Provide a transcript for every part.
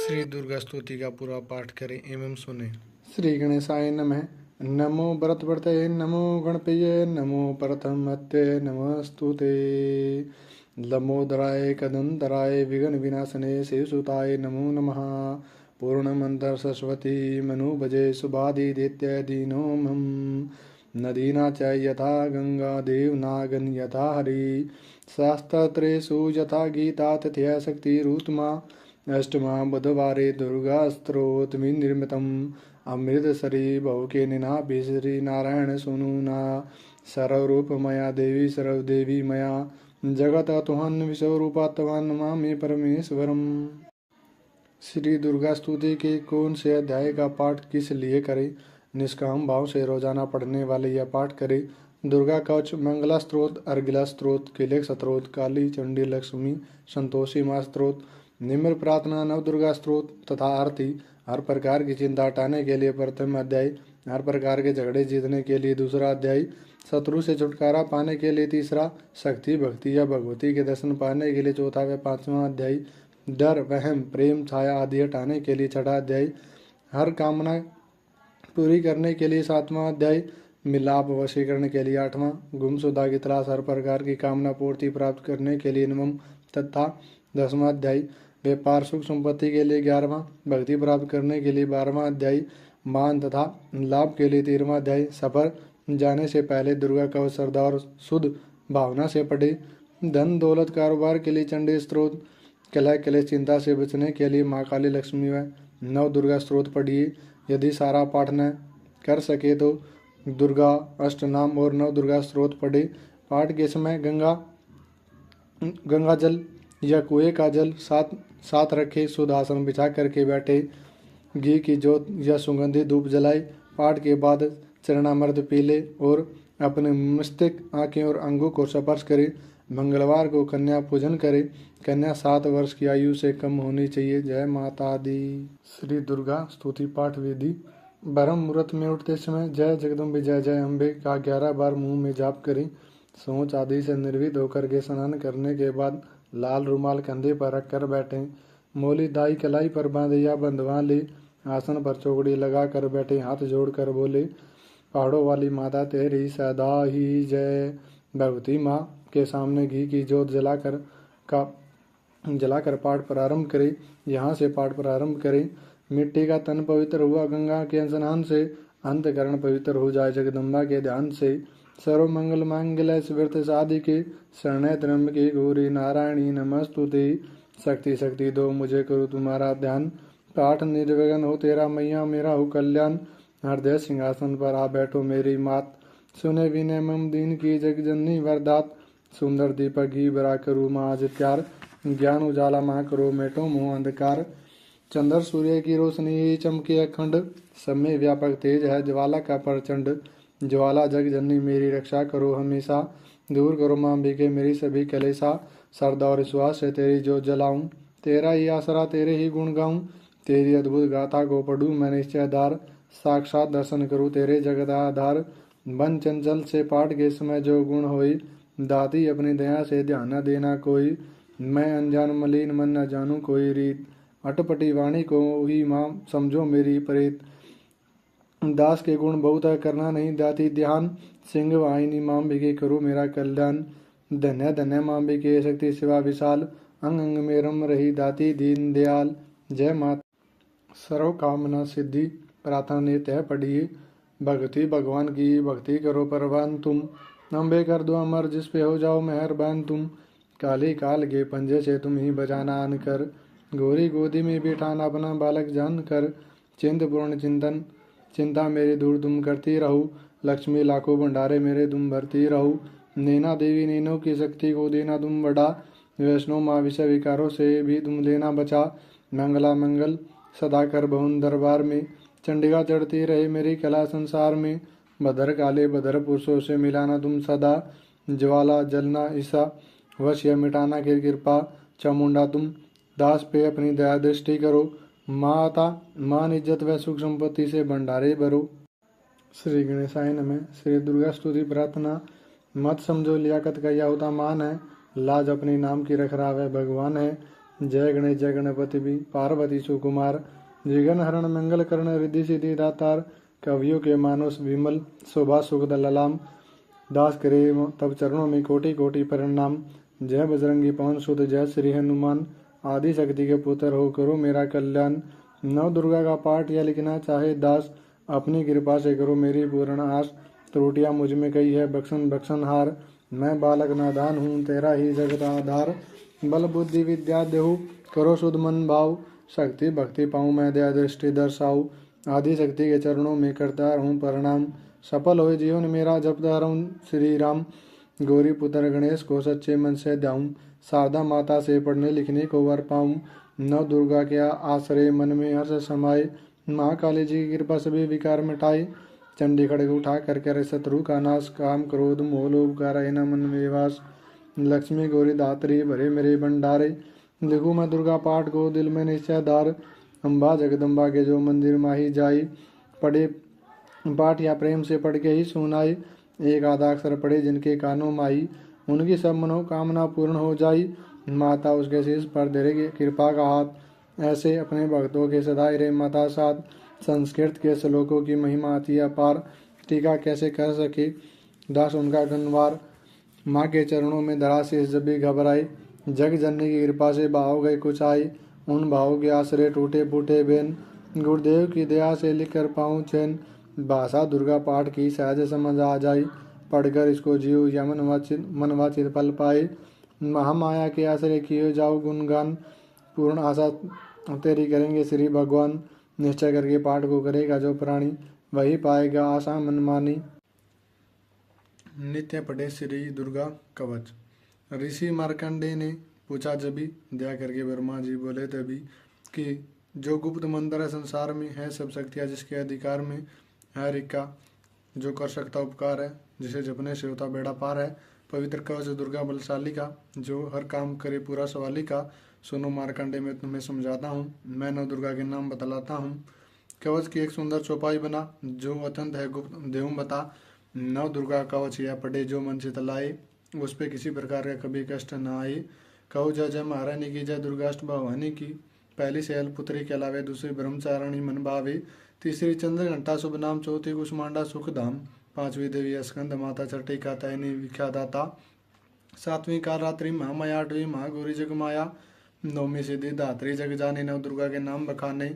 श्री दुर्गा स्तुति का पूरा पाठ करें एवं सुने। श्री गणेशाय नमः। नमो भरतवर्तये नमो गणपतये नमो प्रथमत्ये नमस्तुते। लंबोदराय कदंतराय विघ्न विनाशने शिवसुताय नमो नमः। पूर्णमंत्र सरस्वती मनुभजे सुभादिदेत्य दीनो मम। नदीना च यथा गंगा देवनागन यथा हरि। शास्त्रत्रेषु यथा गीता तथैव शक्तिरुत्तमा। अष्टमा बुधवारे दुर्गास्तोत्रमिति निर्मितम्। अमृतसरी बहुकेनिना श्री नारायण सुनुना। सर्वरूपमया देवी सर्वदेवी मया जगतत्वहन विश्वरूपा तवान् नमामि परमेश्वरम्। श्री दुर्गा स्तुति के कौन से अध्याय का पाठ किस लिए करें? निष्काम भाव से रोजाना पढ़ने वाले यह पाठ करें। दुर्गा कवच, मंगला स्त्रोत, अर्गिला स्त्रोत, किलेक स्त्रोत, काली चंडी लक्ष्मी संतोषी माँ स्त्रोत, निम्र प्रार्थना, नव दुर्गा स्त्रोत तथा आरती। हर प्रकार की चिंता हटाने के लिए प्रथम अध्याय, हर प्रकार के झगड़े जीतने के लिए दूसरा अध्याय, शत्रु से छुटकारा पाने के लिए तीसरा, शक्ति भक्ति या भगवती के दर्शन पाने के लिए चौथा व पांचवा अध्याय, डर वहम प्रेम छाया आदि हटाने के लिए छठा अध्याय, हर कामना पूरी करने के लिए सातवां अध्याय, मिलाप वशीकरण के लिए आठवां, गुमशुदा की तलाश हर प्रकार की कामना पूर्ति प्राप्त करने के लिए नवम तथा 10वां अध्याय, व्यापार सुख संपत्ति के लिए 11वां, भक्ति प्राप्त करने के लिए 12वां अध्याय, मान तथा लाभ के लिए 13वां अध्याय। सफर जाने से पहले दुर्गा कवच श्रद्धा और शुद्ध भावना से पढ़े। धन दौलत कारोबार के लिए चंडी स्त्रोत, कलह कलेश चिंता से बचने के लिए माँ काली लक्ष्मी व नव दुर्गा स्त्रोत पढ़िए। यदि सारा पाठ न कर सके तो दुर्गा अष्टनाम और नव दुर्गा स्त्रोत पढ़े। पाठ के समय गंगा जल या कुएं का जल साथ रखे। शुद्ध आसन बिछा करके बैठे। घी की जोत या सुगंधित धूप जलाए। पाठ के बाद चरणामृत पी ले और अपने मस्तिष्क, आंखें और अंगों को स्पर्श करे। मंगलवार को कन्या पूजन करे। कन्या 7 वर्ष की आयु से कम होनी चाहिए। जय माता दी। श्री दुर्गा स्तुति पाठ विधि। ब्रह्म मुहूर्त में उठते समय जय जगदम्बे जय जय अम्बे का 11 बार मुंह में जाप करें। सोच आदि से निर्विध होकर के स्नान करने के बाद लाल रुमाल कंधे पर रखकर बैठें। मोली दाई कलाई पर बांधे या बंधवा ले। आसन पर चौकड़ी लगा कर बैठे। हाथ जोड़कर बोले, पहाड़ों वाली माता तेरी सदा ही जय। भगवती माँ के सामने घी की जोत जलाकर पाठ प्रारंभ करें। यहाँ से पाठ प्रारंभ करें। मिट्टी का तन पवित्र हुआ गंगा के स्नान से अंतकरण पवित्र हो जाए। जगदम्बा के ध्यान से सर्व मंगल मांगल्य व्रत साधि के शरण्य त्र्यंबके गौरी नारायणी नमस्तुते। शक्ति शक्ति दो मुझे करो तुम्हारा ध्यान। पाठ निर्विघ्न हो तेरा मैया मेरा हो कल्याण। हृदय सिंहासन पर आ बैठो मेरी मात। सुने विनय मम दीन की जगजननी वरदात। सुंदर दीपक घी बरा करो माँ आज प्यार। ज्ञान उजाला माँ करो मेटो मोह अंधकार। चंद्र सूर्य की रोशनी चमके अखंड। सब में व्यापक तेज है ज्वाला का प्रचंड। ज्वाला जग जननी मेरी रक्षा करो हमेशा। दूर करो माँ अंबिके मेरी सभी कलेसा। श्रद्धा और विश्वास से तेरी जोत जलाऊं। तेरा ही आसरा तेरे ही गुण गाऊं। तेरी अद्भुत गाथा को पढ़ूं मैं निश्चयदार। साक्षात दर्शन करूं तेरे जगत आधार। बन चंचल से पाठ के समय जो गुण होई। दाती अपनी दया से ध्यान न देना कोई। मैं अनजान मलिन मन न जानू कोई रीत। अटपटी वाणी को ही माँ समझो मेरी प्रीत। दास के गुण बहुत है करना नहीं दाती ध्यान। सिंह वाहिनी माँ अंबिके करो मेरा कल्याण। धन्य धन्य माँ अंबिके शक्ति शिवा विशाल। अंग अंग में रम रही दाती दीन दयाल। जय माता। सर्व कामना सिद्धि प्रार्थना ने तय पढ़िए। भक्ति भगवान की भक्ति करो परवान तुम। अम्बे कर दो अमर जिस पे हो जाओ मेहरबान तुम। काली काल के पंजे से तुम ही बजाना आन कर। गोरी गोदी में बिठाना अपना बालक जान कर। चिंतपूर्ण चिंतन चिंता मेरी दूर तुम करती रहो। लक्ष्मी लाखों भंडारे मेरे तुम भरती रहो। नैना देवी नैनों की शक्ति को देना तुम बढ़ा। वैष्णो माँ विषय विकारों से भी तुम लेना बचा। मंगला मंगल सदा कर भवन दरबार में। चंडिका चढ़ती रहे मेरी कला संसार में। भद्र काले भद्र पुरुषों से मिलाना तुम सदा। ज्वाला जलना ईसा वश्य मिटाना की कृपा। चामुंडा तुम दास पे अपनी दया दृष्टि करो। माता मान इज्जत व सुख संपत्ति से भंडारे भरो। श्री गणेशाय नमः। श्री दुर्गा स्तुति प्रार्थना। मत समझो लियाकत का यह होता मान है। लाज अपने नाम की रख रहा वह भगवान है। जय गणेश जय गणपति भी पार्वती सुकुमार जिगन हरण मंगल करण रिद्धि सिद्धि दातार कवियों के मानस विमल शोभा सुगद ललाम दास करे तब चरणों में कोटि कोटि प्रणाम। जय बजरंगी पवन सुत जय श्री हनुमान आदि शक्ति के पुत्र हो करो मेरा कल्याण। नव दुर्गा का पाठ या लिखना चाहे दास अपनी कृपा से करो मेरी पूर्ण आस। त्रुटियां मुझ में कई है बख्शन बख्शन हार मैं बालक नादान हूँ तेरा ही जगत आधार। बल बुद्धि विद्या देहु करो शुद्ध मन भाव शक्ति भक्ति पाऊँ मैं दया दृष्टि दर्शाऊ। आदि शक्ति के चरणों में करता हूँ प्रणाम सफल हो जीवन मेरा जपता रहूं श्री राम। गौरी पुत्र गणेश को सच्चे मन से ध्याऊं शारदा माता से पढ़ने लिखने को वर पाऊं। नव दुर्गा के आश्रय मन में हर्ष समाये महाकाली जी की कृपा सभी विकार मिटाए। चंडी खड़ग उठा कर करे शत्रु का नाश काम क्रोध मोह लोभ का रहे न मन में वास। लक्ष्मी गौरी दात्री भरे मेरे भंडारे लिखूं मैं दुर्गा पाठ को दिल में निश्चय धार। अम्बा जगदम्बा के जो मंदिर माही जाई पढ़े पाठ या प्रेम से पढ़ के ही सुनाई। एक आधा अक्षर पढ़े जिनके कानों माई उनकी सब मनोकामना पूर्ण हो जाई। माता उसके शीश पर धरेगी कृपा का हाथ ऐसे अपने भक्तों के सदाई रे माता साथ। संस्कृत के श्लोकों की महिमा अति अपार टीका कैसे कर सके दास उनका गनवार। माँ के चरणों में धरा शीश जब भी घबराई जग जननी की कृपा से भाव गए कुछ आई। उन भावों के आश्रय टूटे फूटे बेन गुरुदेव की दया से लिख कर पाऊँ चैन। भाषा दुर्गा पाठ की सहज समझ आ जाई पढ़कर इसको जीव या मनवाचित फल पाए। महामाया के आश्रय किए जाओ गुणगान पूर्ण आशा तेरी करेंगे श्री भगवान। निश्चय करके पाठ को करेगा जो प्राणी वही पाएगा आशा मनमानी। नित्य पढ़े श्री दुर्गा कवच। ऋषि मार्कंडेय ने पूछा जभी दया करके ब्रह्मा जी बोले तभी कि जो गुप्त मंत्र है संसार में है सब शक्तियाँ जिसके अधिकार में हर एक का जो कर सकता उपकार है जिसे जपने से होता बेड़ा पार है। पवित्र कवच दुर्गा बलशाली का जो हर काम करे पूरा सवाली का। सुनो मार्कंडे में तुम्हें समझाता हूँ मैं नव दुर्गा के नाम बतलाता हूँ। कवच की एक सुंदर चौपाई बना जो अत्यंत है गुप्त देव बता। नव दुर्गा कवच या पढ़े जो मन से तलाए उस पे किसी प्रकार का कभी कष्ट न आए। कहो जय जय महारानी की जय दुर्गाष्ट भवानी की। पहली शैल पुत्री के अलावे दूसरी ब्रह्मचारिणी मन भावे। तीसरी चंद्र घंटा शुभ नाम चौथी कुष्मांडा सुख धाम। पांचवी देवी स्कंद माता छठी का तैनी विख्यादाता। सातवीं काल रात्रि महामाया आठवीं महागौरी जगमाया। नौवीं सिद्धि धात्री जग जाने नव दुर्गा के नाम बखाने।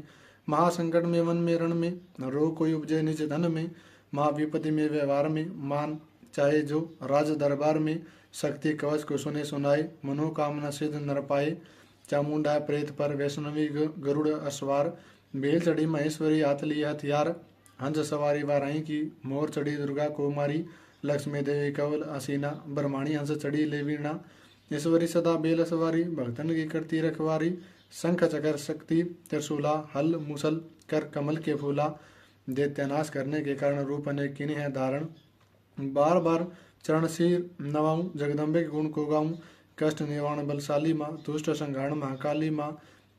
महासंकट में वन में रण में रोग कोई उपजे निज धन में। महाविपत्ति में व्यवहार में मान चाहे जो राज दरबार में। शक्ति कवच को सुने सुनाए मनोकामना सिद्ध नर पाए। चामुंडा प्रेत पर वैष्णवी गरुड़ अश्वार। बेल चढ़ी महेश्वरी हाथ लिए हथियार। हंस सवारी वाराई की मोर चढ़ी दुर्गा कुमारी। लक्ष्मी देवी कवल असीना ब्रह्माणी हंस चढ़ी ले वीणा। ईश्वरी सदा बेल सवारी भक्तन की करती रखवारी। शंख चकर शक्ति त्रिशूला हल मुसल कर कमल के फूला। दैत्यनाश करने के कारण रूप अनेक किन्हीं है धारण। बार बार चरण सिर नवाऊं जगदम्बे के गुण को गाऊं। कष्ट निवारण बलशाली माँ दुष्ट संहारण महाकाली माँ।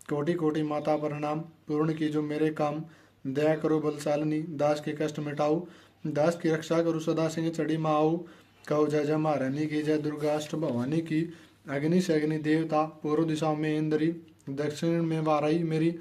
कोटि कोटि माता प्रणाम पूर्ण की जो मेरे काम। दया करो बलशालिनी दास के कष्ट मिटाओ। दास की रक्षा करो सदा सिंह चढ़ी माँ आओ। कहो जय जय महारानी की जय दुर्गाष्ट भवानी की। अग्नि से अग्नि देवता पूर्व दिशा में इंद्री। दक्षिण में वाराई मेरी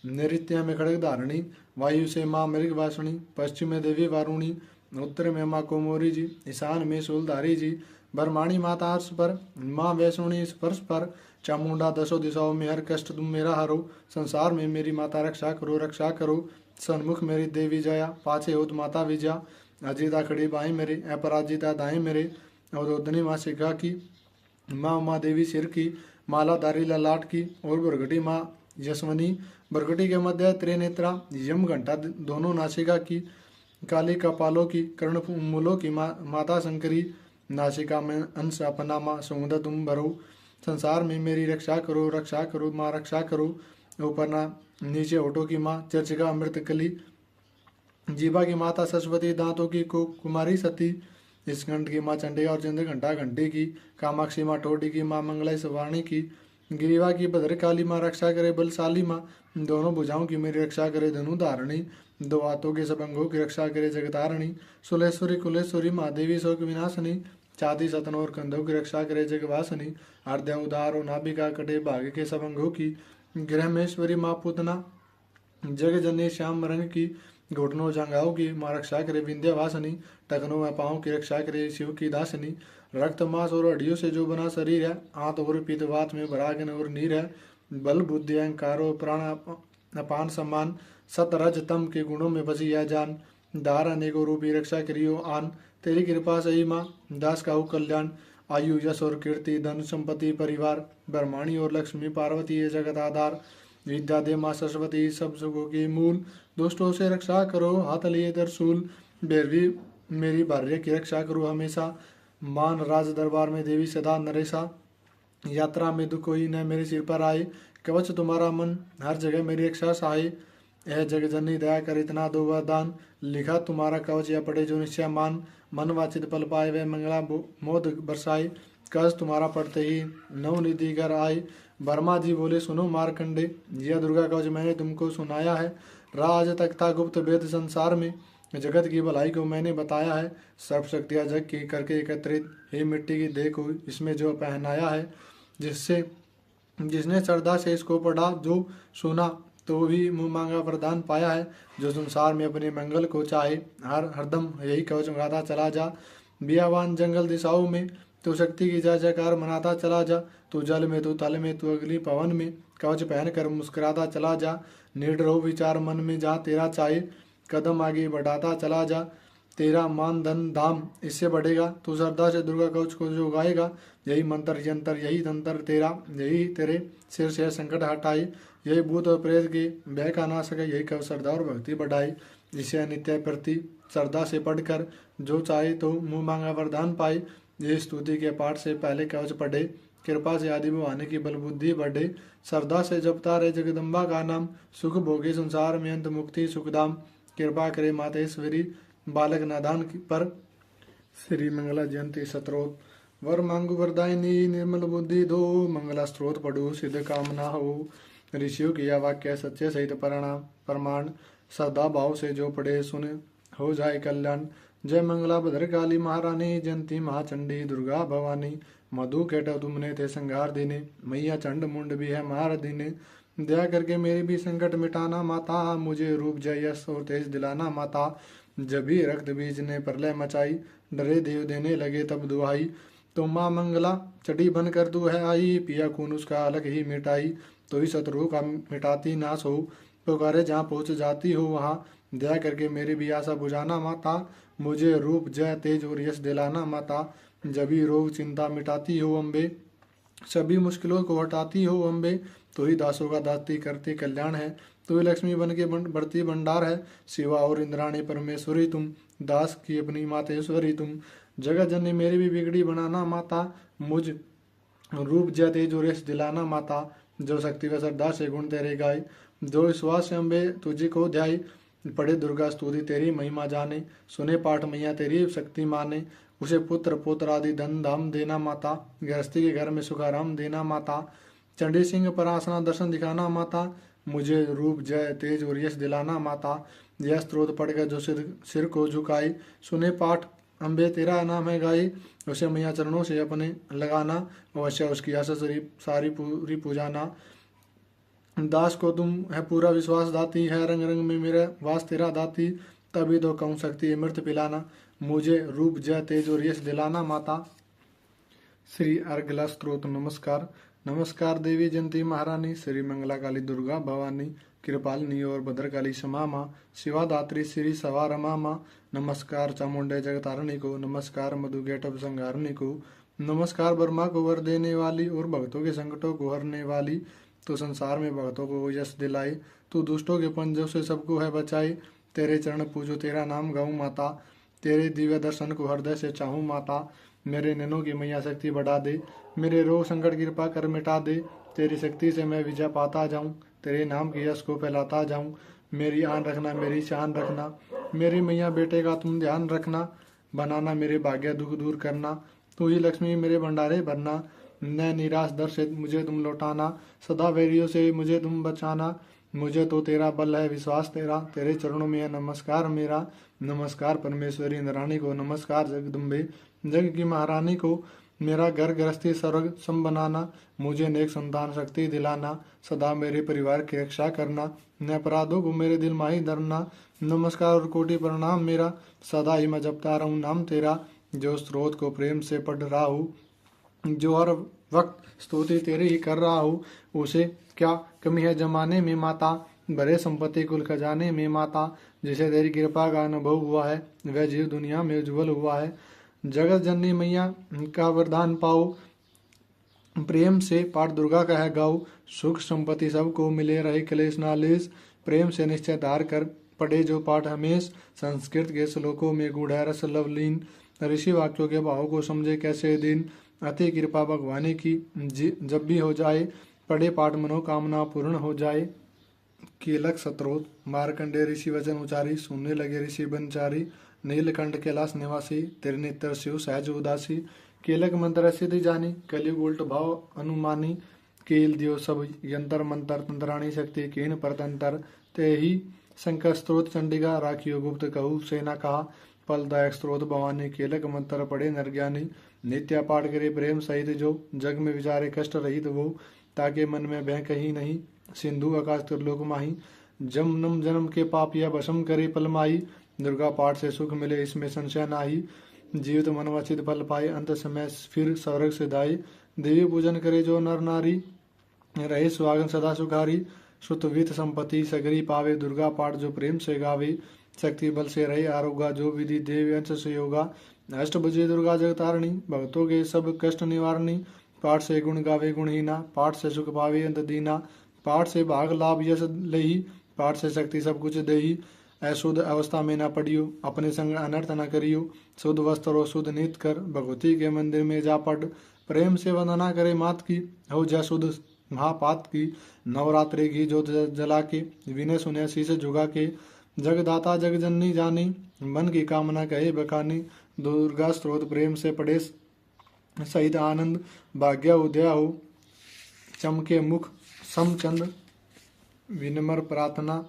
नैऋत्य में खड़ग धारणी। वायु से माँ मृग वासुणी। पश्चिम में देवी वारुणी। उत्तर में माँ कोमोरी जी। ईशान में शूलधारी जी। ब्रह्माणी माता अर्श पर माँ वैष्णुणी स्पर्श पर। चामुंडा दसों दिशाओं में हर कष्ट तुम मेरा हरो। संसार में मेरी माता रक्षा करो रक्षा करो। सन्मुख मेरी देवी जया पाछे होत माता विजया। अजिता खड़ी बाई मेरे अपराजिता दाएं मेरे। अवधोधनी माँ शिखा की माँ उमा देवी सिर की। मालाधारी ललाट की और बरगटी माँ यशवनी। बरगटी के मध्य त्रिनेत्रा यम घंटा दोनों नासिका की। काली कपालों की कर्ण मूलों की माता शंकरी। नासिका में अंश अपना माँ सौंद तुम भरो। संसार में मेरी रक्षा करो माँ रक्षा करो। ऊपर ना नीचे होठों की माँ चर्चिका अमृत कली। जीवा की माता सरस्वती दांतों की कुमारी सती। स्कंद की माँ चंडिका और चंद्र घंटा घंटे की। कामाक्षी माँ टोटी की माँ मंगला सवाणी की। गिरिवा की भद्रकाली माँ रक्षा करे बलशाली माँ। दोनों भुजाओं की मेरी रक्षा करे धनु धारणी। दो हाथों के सब अंगों की रक्षा करे जगतारणी। सुलेश्वरी कुलेश्वरी माँ देवी शोक विनाशनी। छाती सतन और कंधों की रक्षा करे जगवासनी। हृदय उदार और नाभिका कटे भाग्य के सब अंगों की। गृहमेश्वरी माँ पूतना जग जननी श्याम रंग की। घुटनों जंघाओं की माँ रक्षा करे विंध्यवासिनी। टखनों व पाँव की रक्षा करे शिव की दासिनी। रक्त मांस और हड्डियों से जो बना शरीर है, आंत और पित्त वात में भरागन और नीर है। बल बुद्धि अहंकार और प्राण अपान सम्मान, सत रज तम के गुणों में बसी यह जान। दार अनेकों रूपी रक्षा करियो आन। तेरी कृपा सही माँ दास का हो कल्याण। आयु यश और कीर्ति धन संपत्ति परिवार, ब्रह्माणी और लक्ष्मी पार्वती ये जगत आधार। विद्या दे माँ सरस्वती सब सुखों की मूल। दुष्टों से रक्षा करो हाथ लिए त्रिशूल। भैरवी मेरी भार्य की रक्षा करो हमेशा। मान राज दरबार में देवी सदा नरेशा। यात्रा में दुख कोई न मेरे सिर पर आए। कवच तुम्हारा मन हर जगह मेरी रक्षा सहाय। यह जग जननी दया कर इतना दो वरदान। लिखा तुम्हारा कवच या पढ़े जो निश्चय मान। मन वाचित पल पाए वह मंगला मोद बरसाए। कवच तुम्हारा पढ़ते ही नव निधि कर आए। वर्मा जी बोले सुनो मारकंडे, यह दुर्गा कवच मैंने तुमको सुनाया है। राज तक था गुप्त वेद संसार में, जगत की भलाई को मैंने बताया है। सर्व शक्तियाँ जग की करके एकत्रित, हे मिट्टी की देह को इसमें जो पहनाया है। जिसने श्रद्धा से इसको पढ़ा जो सुना, तो भी मुँह मांगा वरदान पाया है। जो संसार में अपने मंगल को चाहे, हरदम यही कवच गाता चला जा। बियावान जंगल दिशाओं में तू शक्ति की जय जयकार मनाता चला जा। तू जल में, तू तल में, तू अगली पवन में, कवच पहन कर मुस्कुराता चला जा। निडर हो विचार मन में जहाँ तेरा चाहे, कदम आगे बढ़ाता चला जा। तेरा मान धन धाम इससे बढ़ेगा। तू श्रद्धा से दुर्गा कवच को जो गाएगा, यही मंत्र यंत्र यही तंत्र तेरा, यही तेरे सिर से संकट हटाए। यही भूत और प्रेत के भय का नाश है, यही कव श्रद्धा और भक्ति बढ़ाई। जिसे नित्य प्रति श्रद्धा से पढ़कर जो चाहे तो मुँह मांगा वरदान पाए। ये स्तुति के पाठ से पहले कवच पढ़े, कृपा से आदि भवानी की बल बुद्धि बढ़े। श्रद्धा से जपता रहे जगदम्बा का नाम, सुख भोगे संसार में अंत मुक्ति सुखधाम। कृपा करे मातेश्वरी बालक नादान पर। श्री मंगला जयंती स्तोत्र। वर मांगु वरदायिनी निर्मल बुद्धि दो। मंगला स्त्रोत पढ़ो सिद्ध कामना हो। ऋषियों की यह वाक्य सच्चे सहित प्रमाण। श्रद्धा भाव से जो पढ़े सुन हो जाए कल्याण। जय मंगला भद्रकाली महारानी, जयंती महाचंडी दुर्गा भवानी। मधु केटव तुमने थे संघार देने, मैया चंड मुंड भी है मार देने। दया करके मेरे भी संकट मिटाना माता, मुझे रूप जय यश और तेज दिलाना माता। जब भी रक्त बीज ने प्रलय मचाई, डरे देव देने लगे तब दुहाई। तो माँ मंगला चढ़ी बन कर तू है आई, पिया खून उसका अलग ही मिटाई। तो ही शत्रु का मिटाती नाश हो, पुकारे जहाँ पहुँच जाती हो वहाँ। दया करके मेरी भी आशा बुझाना माता, मुझे रूप जय तेज और यश दिलाना माता। जभी रोग चिंता मिटाती हो अम्बे, सभी मुश्किलों को हटाती हो अम्बे। तो ही दासों का दाती करती कल्याण है, तो ही लक्ष्मी बन के बढ़ती भंडार है। शिवा और इंद्राणी परमेश्वरी तुम, दास की अपनी मातेश्वरी तुम। जगत जननी मेरी भी बिगड़ी बनाना माता, मुझ रूप जय तेज और यश दिलाना माता। जो शक्ति व श्रद्धा से गुण तेरे गाय, जो विश्वास से अम्बे तुझी को ध्याय। पढ़े दुर्गा स्तुति तेरी महिमा जाने, सुने पाठ मैया तेरी शक्ति माने। उसे पुत्र पुत्र आदि धन धाम देना माता, गृहस्थी के घर में सुखाराम देना माता। चंडी सिंह पर आसना दर्शन दिखाना माता, मुझे रूप जय तेज और यश दिलाना माता। यह स्त्रोत पढ़कर जो सिर को झुकाए, सुने पाठ अम्बे तेरा नाम है गाई। उसे मैया चरणों से अपने लगाना, अवश्य उसकी आशा सारी पूरी पूजाना। दास को तुम है पूरा विश्वास दाती, है रंग रंग में मेरा वास तेरा दाती। तभी तो कहूँ शक्ति अमृत पिलाना, मुझे रूप जय तेज और यश दिलाना माता। श्री अर्गला स्त्रोत। नमस्कार। नमस्कार देवी जयंती महारानी, श्री मंगला काली दुर्गा भवानी, कृपालिनी और भद्रकाली क्षमा माँ, शिवा दात्री श्री सवा रमा माँ। नमस्कार चामुंडे जगतारणी को, नमस्कार मधु गेटव संहारणी को। नमस्कार ब्रह्मा को वर देने वाली और भक्तों के संकटों को हरने वाली। तो संसार में भक्तों को यश दिलाए, तू दुष्टों के पंजों से सबको है बचाए। तेरे चरण पूजो तेरा नाम गाऊं माता, तेरे दिव्य दर्शन को हृदय से चाहूं माता। मेरे नैनों की मैया शक्ति बढ़ा दे, मेरे रोग संकट कृपा कर मिटा दे। तेरी शक्ति से मैं विजय पाता जाऊं, तेरे नाम की यश को फैलाता जाऊं। मेरी आन रखना मेरी शान रखना, मेरी मैया बेटे का तुम ध्यान रखना। बनाना मेरे भाग्य दुख दूर करना, तू ही लक्ष्मी मेरे भंडारे भरना। न निराश दर से मुझे तुम लौटाना, सदा वैरियों से मुझे तुम बचाना। मुझे तो तेरा बल है विश्वास तेरा, तेरे चरणों में है नमस्कार मेरा। नमस्कार परमेश्वरी इंद्राणी को, नमस्कार जगदम्बे जग की महारानी को मेरा घर गृहस्थी स्वर्ग सम बनाना, मुझे नेक संतान शक्ति दिलाना, सदा मेरे परिवार की रक्षा करना, न अपराधों को मेरे दिल माही धरना। नमस्कार और कोटि प्रणाम मेरा, सदा ही मैं जपता रहूं नाम तेरा। जो स्रोत को प्रेम से पढ़ रहा हूँ, जो हर वक्त स्तुति तेरी ही कर रहा हूँ, उसे क्या कमी है जमाने में माता, भरे संपत्ति कुल खजाने में माता। जिसे तेरी कृपा का अनुभव हुआ है, वह जीव दुनिया में उज्जवल हुआ है। जगत जननी मैया का वरदान पाओ, प्रेम से पाठ दुर्गा का है गाओ। सुख संपत्ति सबको मिले रहे क्लेश नालेश, प्रेम से निश्चय धार कर पढ़े जो पाठ हमेश। संस्कृत के श्लोकों में गूढ़ है रस लवलीन, ऋषि वाक्यों के भाव को समझे कैसे दिन। अति कृपा भगवानी की जब भी हो जाए, पढ़े पाठ मनोकामना पूर्ण हो जाए। कीलक सत्रोत, मार्कंडे ऋषि वचन उचारी, सुनने लगे ऋषि बनचारी। नीलकंठ कैलाश निवासी, तेरे नेत्र शिव सहज उदासी। कीलक मंत्र सिद्धि जानी, कलयुग उल्ट भाव अनुमानी। कील दियो सब यंत्र मंत्र, तंत्राणी शक्ति कीन परतंत्र। ते ही शंकर स्त्रोत चंडिका, राखियो गुप्त कहू सेना कहा। फलदायक स्त्रोत भवानी, कीलक मंत्र पढ़े नर ज्ञानी। नित्य पाठ करे प्रेम सहित जो, जग में विचारे कष्ट रहित वो। ताके मन में भय कहीं नहीं, सिंधु आकाश त्रिलोक माही। जन्म जन्म के पाप या भस्म करे पलमाई, दुर्गा पाठ से सुख मिले इसमें संशय नाही। जीवित मनवाचित फल पाए, अंत समय फिर स्वर्ग से दाई। देवी पूजन करे जो नर नारी, रहे सुहागन सदा सुखारी। श्रुतवित संपत्ति सगरी पावे, दुर्गा पाठ जो प्रेम से गावे। शक्ति बल से रहे आरोगा, जो विधि देव अंश से होगा। अष्टभुजी दुर्गा जगतारणी, भक्तों के सब कष्ट निवारणी। पाठ से गुण गावे गुणहीना, पाठ से सुख पावे अंत दीना। पाठ से भाग लाभ यश लेही, पाठ से शक्ति सब कुछ देही। अशुद्ध अवस्था में न पड़ियो, अपने संग अनर्थ न करियो। शुद्ध वस्त्र और शुद्ध नित कर, भगवती के मंदिर में जा पढ़। प्रेम से वंदना करे मात की, हो जा शुद्ध महापात की। नवरात्रि की जोत जला के, विनय सुने शीश झुका के। जगदाता जगजननी जानी, मन की कामना कहे बखानी। दुर्गा स्त्रोत प्रेम से पढ़े सहित आनंद, भाग्य उदय हो चमके मुख समचंद। विनम्र प्रार्थना,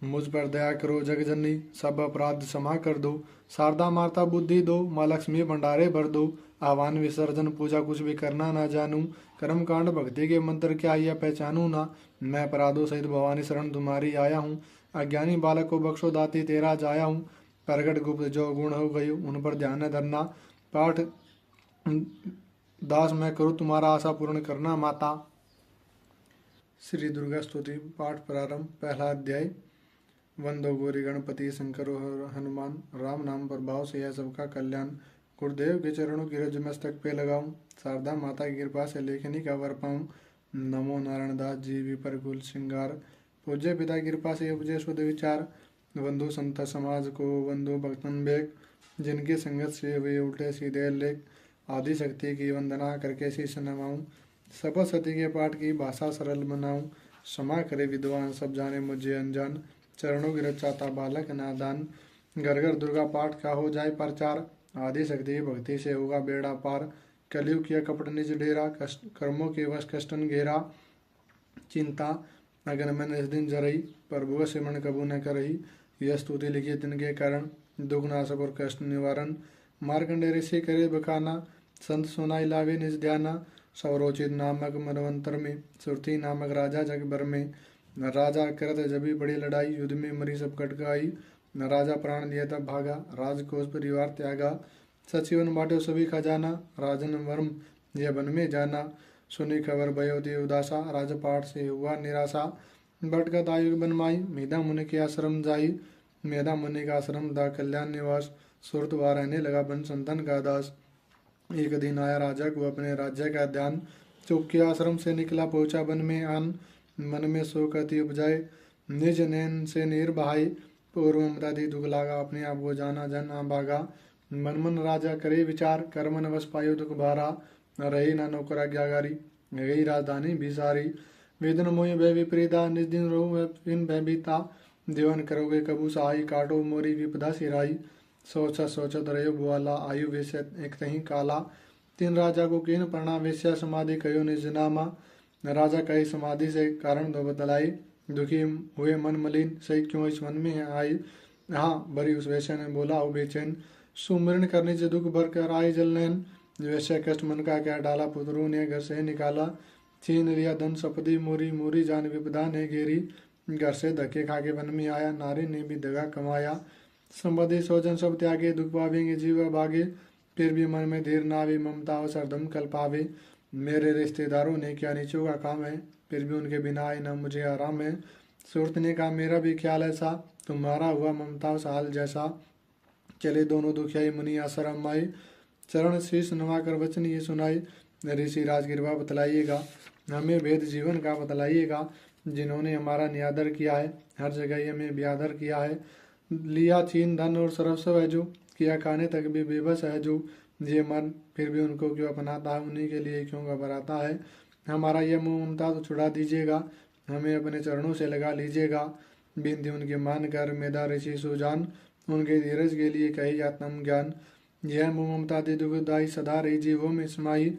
मुझ पर दया करो जगजननी, सब अपराध क्षमा कर दो। शारदा माता बुद्धि दो, माँ लक्ष्मी भंडारे भर दो। आह्वान विसर्जन पूजा कुछ भी करना ना जानूं, कर्म कांड भक्ति के मंत्र क्या यह पहचानूं ना। मैं अपराधों सहित भवानी शरण तुम्हारी आया हूँ, अज्ञानी बालक को बख्शो दाती तेरा जाया हूँ। प्रगट गुप्त जो गुण हो गई, उन पर ध्यान न धरना। पाठ दास मैं करूँ तुम्हारा, आशा पूर्ण करना माता। श्री दुर्गा स्तुति पाठ प्रारंभ। पहला अध्याय। वंदो गौरी गणपति शंकर और हनुमान, राम नाम प्रभाव से यह सबका कल्याण। गुरुदेव के चरणों की रज मस्तक पे लगाऊं, शारदा माता की कृपा से लेखनी का वर पाऊं। नमो नारायण दास जी विपर कुल श्रृंगार, पूज्य पिता की कृपा से उपजे शुद्ध विचार। वंदो संत समाज को, वंदो भक्तन बेग, जिनकी संगत से वे उल्टे सीधे लेख। आदि शक्ति की वंदना करके शीश नवाऊं, शपथ सती के पाठ की भाषा सरल बनाऊं। क्षमा करे विद्वान सब जाने मुझे अनजान, चरणों की रचाता बालक नादान। घर घर दुर्गा पाठ का हो जाए प्रचार, आदि शक्ति भक्ति से होगा बेड़ा पार। कलयुग किया कपट निज डेरा, कर्मों के वश कष्टन घेरा। चिंता अगन मन इस दिन जरई, प्रभु सिमरण कबू न करई। यह स्तुति लिखी तिनके कारण, दुख नाशक और कष्ट निवारण। मार्कंडे ऋषि करे बखाना, संत सुनाई लावे निज ध्याना। सौरोचित नामक मनवंतर में, सुरती नामक राजा जग भर में। राजा करत जबी बड़ी लड़ाई, युद्ध में मरी सब कटकाई। राजा प्राण दिया तब भागा, राजकोष परिवार त्यागा। सचिवन बांटे सभी खजाना, राजन वर्म यह वन में जाना। सुनी खबर भयो दे उदासा, राजपाट से हुआ निराशा। बटगत आयु बनमाई, मेधा मुनि के आश्रम जाई। मेधा मुनि का आश्रम दा कल्याण निवास, सुरत वहाँ रहने लगा बन संतन का दास। एक दिन आया राजा को अपने राज्य का ध्यान, चुप के आश्रम से निकला पहुंचा वन में आन। मन में शोक अति उपजाए, निज नैन से नीर बहाई। पूर्व ममता दी दुख लागा, अपने आप को जाना जन भागा। मन मन राजा करे विचार, कर्मन वश पायो दुख भारा। रही ना नौकर आज्ञाकारी, गई राजधानी भी सारी। वेदन मोहि भय विपरीता, निज दिन रो इन भय बीता। देवन करोगे कबू सहाय, काटो मोरी विपदा सिराई। सोचत सोचत रहो भुआला, आयु वेश्य एक तही काला। तीन राजा को कीन प्रणाम, वेश्या समाधि कहो निज नामा। राजा कही समाधि से कारण दो बतलाई, दुखी हुए मन मलिन, सही क्यों इस मन में आई। हाँ बरी उस वेश्या ने बोला हो बेचैन, सुमिरन करने से दुख भर कर आए जल नयन। वैसे कष्ट मन का क्या डाला, पुत्रों ने घर से निकाला। छीन लिया धन सपदी मोरी, मोरी जान विपदा ने घेरी। घर से धक्के खाके वन में आया, नारी ने भी दगा कमाया। संबंधी स्वजन सब त्यागे, दुख पावेंगे जीव भागे। फिर भी मन में धीर ना आवे, ममता और सरदम कल पावे। मेरे रिश्तेदारों ने क्या नीचों का काम है, फिर भी उनके बिना आए न मुझे आराम है। सूरत ने कहा मेरा भी ख्याल ऐसा, तुम्हारा हुआ ममता साल जैसा। चले दोनों दुखियाई मुनि आश्रम आए, चरण शीश नवाकर वचन ये सुनाए। ऋषि राजगिरवा बतलाइएगा, हमें भेद जीवन का बतलाइएगा। जिन्होंने हमारा निरादर किया है, हर जगह हमें ब्यादर किया है। लिया छीन धन और सर्वस्व है जो, किया खाने तक भी बेबस है जो। ये मन फिर भी उनको क्यों अपनाता है, उन्हीं के लिए क्यों घबराता है। हमारा यह मोह ममता तो छुड़ा दीजिएगा, हमें अपने चरणों से लगा लीजिएगा। बिंदी उनके मान कर मेधा ऋषि सुजान, उनके धीरज के लिए कही आत्म ज्ञान। यह मोह ममता दे दुखदाई सदा रही जीवों में समाई।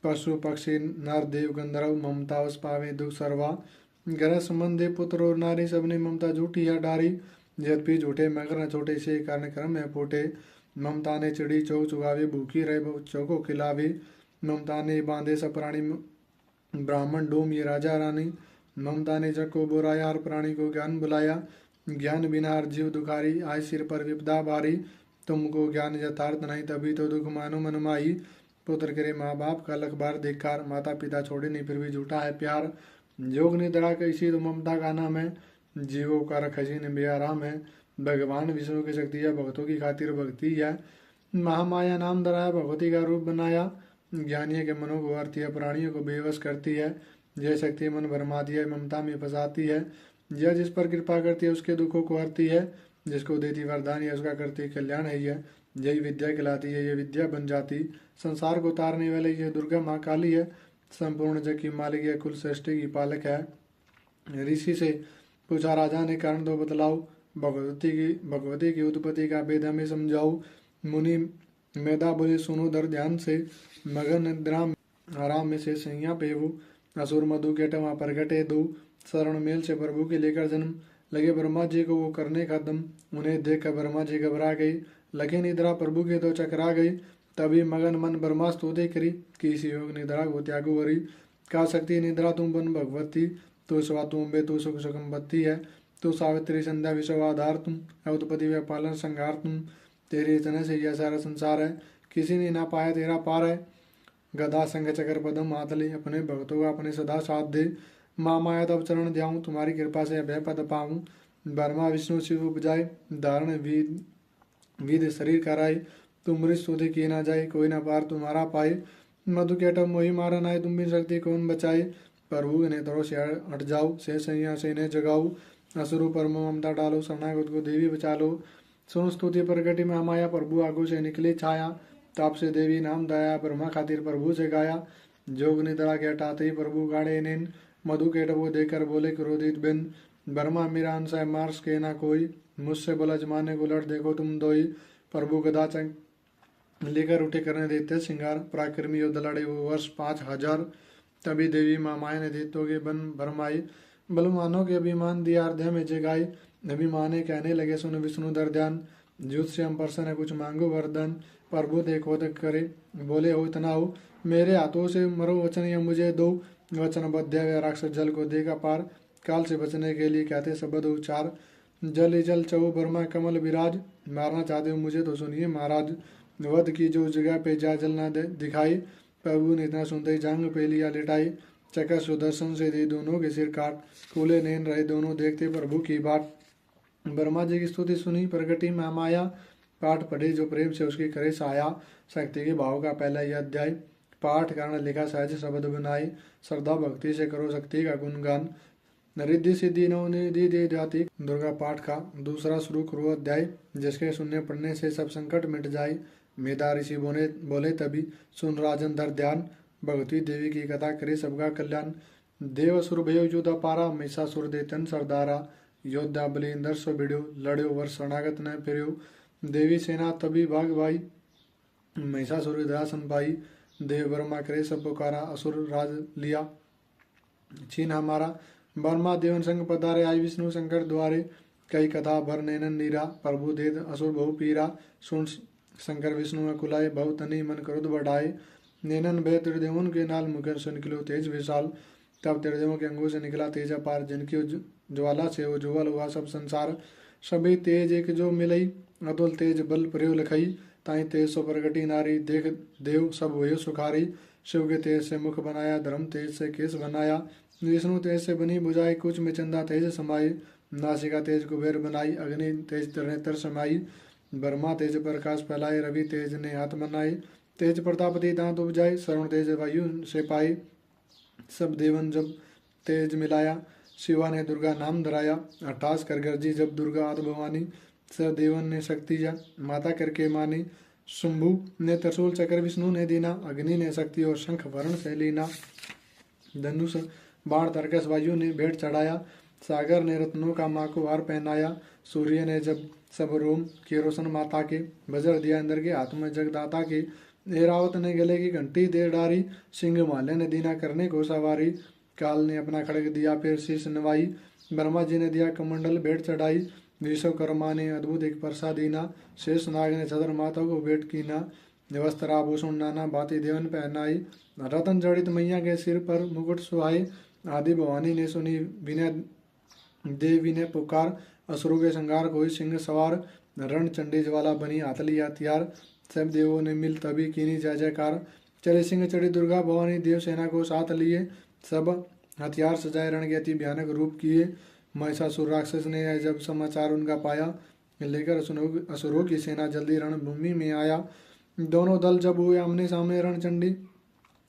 पशु पक्षी नर देव गंधर्व ममता उस पावे दुख सर्वा। ग्रह संबंधे पुत्र और नारी सबने ममता झूठी या डारी। यद्यपि झूठे मगर न छोटे से कारण कर्म में फूटे। ममता ने चिड़ी चौक चुगावे, भूखी रहे बच्चों को खिलावे। ममता ने बांधे सब प्राणी ब्राह्मण डोम ये राजा रानी। ममता ने जग को बुराया, हर प्राणी को ज्ञान बुलाया। ज्ञान बिना हर जीव दुखारी, आय सिर पर विपदा भारी। तुमको ज्ञान यथार्थ नहीं, तभी तो दुख मानो मन माही। पुत्र करे माँ बाप का लख बार धिक्कार, माता पिता छोड़े नहीं फिर भी झूठा है प्यार। योग निद्रा कैसी तो ममता का नाम है, जीवों का रखजीन बेआराम है। भगवान विष्णु की शक्ति है, भक्तों की खातिर भक्ति है। महामाया नाम धराया, भगवती का रूप बनाया। ज्ञानियों के मनों को आरती है, प्राणियों को बेवश करती है। यह शक्ति मन भरमाती है, ममता में फंसाती है। यह जिस पर कृपा करती है उसके दुखों को हरती है। जिसको देती वरदान है उसका करती कल्याण है। यही विद्या कहलाती है, ये विद्या बन जाती। संसार को तारने वाली यह दुर्गा माँ काली है। संपूर्ण जग की मालिक है, कुल सृष्टि की पालक है। ऋषि से पूछा राजा ने, कारण दो बतलाओ। भगवती की उत्पत्ति का भेद हमें समझाओ। मुनि मेधा बोले, सुनो धर ध्यान से। मगन निद्रा आराम में से सैया पेवु। असुर मधु के टवा प्रगटे दो। शरण मेल से प्रभु के लेकर जन्म, लगे ब्रह्मा जी को वो करने का दम। उन्हें देख कर ब्रह्मा जी घबरा गई, लगे निद्रा प्रभु के तो चकरा गई। तभी मगन मन ब्रह्मा स्तुति करी, किसी योग निद्रा को त्यागो वरी। का शक्ति निद्रा तुम बन भगवती, तो स्वा तुम बे तो सुख सुखमबत्ती है। तो सावित्री संध्या विश्व आधार तुम, उत्पत्ति व पालन संहार तुम। तेरे इतने से यह सारा संसार है, किसी ने ना पाया तेरा पार है। गदा संग चकर पदम हाथ ले, अपने भक्तों का अपने सदा साथ दे। माँ माया तब चरण ध्याऊं, तुम्हारी कृपा से अभय पद पाऊं। ब्रह्मा विष्णु शिव उपजाए, धारण विध शरीर कराए। तुम मृत स्तुति की ना जाए, कोई ना पार तुम्हारा पाए। मधु केटम मोहि मारा नाय, तुम भी शक्ति कौन बचाए। प्रभु ने तरो से हट जाओ, से सैया से ने जगाओ। असुरु पर ममता डालो, शरणागत को देवी बचा लो। सुन स्तुति प्रगति में माया, प्रभु आगो से निकले छाया। ताप से देवी नाम दया, ब्रह्मा खातिर प्रभु से गाया। जोग निद्रा के हटाते ही प्रभु गाड़े नेन। मधु के टबो देकर बोले क्रोधित बिन, ब्रह्मा मेरा अंश है मार्स के ना कोई। मुझसे बोला जमाने को लड़ देखो तुम दोई। प्रभु गदा लेकर उठे करने देते श्रृंगार, पराक्रमी योद्धा लड़े वो वर्ष 5000। तभी देवी माँ माया ने देतों के बन भरमाई, बलवानों के अभिमान दिया हृदय में जगाई। अभिमाने कहने लगे सुन विष्णु दर ध्यान, जुत से हम प्रसन्न है कुछ मांगो वरदान। प्रभु देखो तक करे, बोले हो इतना हो, मेरे हाथों से मरो वचन या मुझे दो। वचन बद्ध राक्षस जल को देगा पार, काल से बचने के लिए कहते शब्द उच्चार। जल ही जल चौ ब्रह्मा कमल विराज, मारना चाहते हो मुझे तो सुनिए महाराज। वध की जो जगह पे जा जल ना दिखाई, प्रभु ने इतना सुनते ही जांग पे लिया लिटाई। चकर सुदर्शन से दी दोनों के सिर काट, खुले नैन रहे दोनों देखते प्रभु की बाट। ब्रह्मा जी की स्तुति सुनी प्रगति में माया, पाठ पढ़े जो प्रेम से उसकी करे साया। शक्ति के भाव का पहला यह अध्याय, पाठ कारण लिखा सहज शब्द बनाई। श्रद्धा भक्ति से करो शक्ति का गुणगान, रिद्धि सिद्धि नवनिधि दे जाती। दुर्गा पाठ का दूसरा शुरू करो अध्याय, जिसके सुनने पढ़ने से सब संकट मिट जाए। मेधा ऋषि बोले तभी सुन राजन धर ध्यान, भगवती देवी की कथा करे सबका कल्याण। देव असुर भयो युद्ध पारा, महिषासुर देतन सरदारा। योद्धा बलिंदर सो भिड़ो, लड़ो वर शरणागत न फिर्यो। देवी सेना तभी भाग भाई, महिषासुर दयासन पाई। देव ब्रह्मा करे सब पुकारा, असुर राज लिया छीन हमारा। ब्रह्मा देवन संग पधारे, आई विष्णु शंकर द्वारे। कई कथा भर नैनन नीरा, प्रभु देद असुर बहु पीरा। सुन शंकर विष्णु अकुलाए बहु तनि मन क्रोध बढ़ाए। नैनन भय त्रिदेवों के नाल मुखर से निकलो तेज विशाल। तब त्रिदेवों के अंगों से निकला तेज अपार, जिनकी ज्वाला से उज्ज्वल हुआ सब संसार। सभी तेज एक जो मिलई, अतुल तेज बल प्रयो लखई। ताई तेज सो प्रगटी नारी, देख देव सब हुए सुखारी। शिव के तेज से मुख बनाया, धर्म तेज से केस बनाया। विष्णु तेज से बनी बुझाई, कुछ में चंदा तेज समाई। नासिका तेज कुबेर बनाई, अग्नि तेज नेत्र समाई। ब्रह्मा तेज प्रकाश फैलाए, रवि तेज ने हाथ मनाए। तेज प्रतापति दांत उपजाए, श्रवण तेज वायु से पाई। सब देवन जब तेज मिलाया, शिवा ने दुर्गा नाम धराया। 28 कर गर्जी जब दुर्गा आद भवानी, सब देवन ने शक्ति जा माता करके मानी। शुंभु ने त्रिशूल चक्र विष्णु ने दीना, अग्नि ने शक्ति और शंख वर्ण से लीना। धनुष बाण तर्कस वायु ने भेंट चढ़ाया, सागर ने रत्नों का माँ को हार पहनाया। सूर्य ने जब सब रोम किए रोशन माता के, वज्र दिया इंद्र के हाथ में जगदाता के। ऐरावत ने गले की घंटी दे डारी, सिंह माल्य ने दीना करने को सवारी। काल ने अपना खड़ग दिया फिर शीश नवाई, ब्रह्मा जी ने दिया कमंडल भेंट चढ़ाई। विश्वकर्मा ने अद्भुत एक परसा दीना, शेष नाग ने छतर माता को भेंट कीना। वस्त्र आभूषण नाना भांति देवन पहनाई, रतन जड़ित मैया के सिर पर मुकुट सुहाए। आदि भवानी ने सुनी विनय देवी ने पुकार, असुरों के संगार कोई सिंह सवार। रण चंडी ज्वाला बनी हाथ लिया हथियार, सब देवों ने मिल तभी कीनी जय जयकार। चले सिंह चढ़ी दुर्गा भवानी, देव सेना को साथ लिए। सब हथियार सजाए रण के अति भयानक रूप किए। महिषासुर राक्षस ने जब समाचार उनका पाया, लेकर असुरों की सेना जल्दी रणभूमि में आया। दोनों दल जब हुए आमने सामने रणचंडी,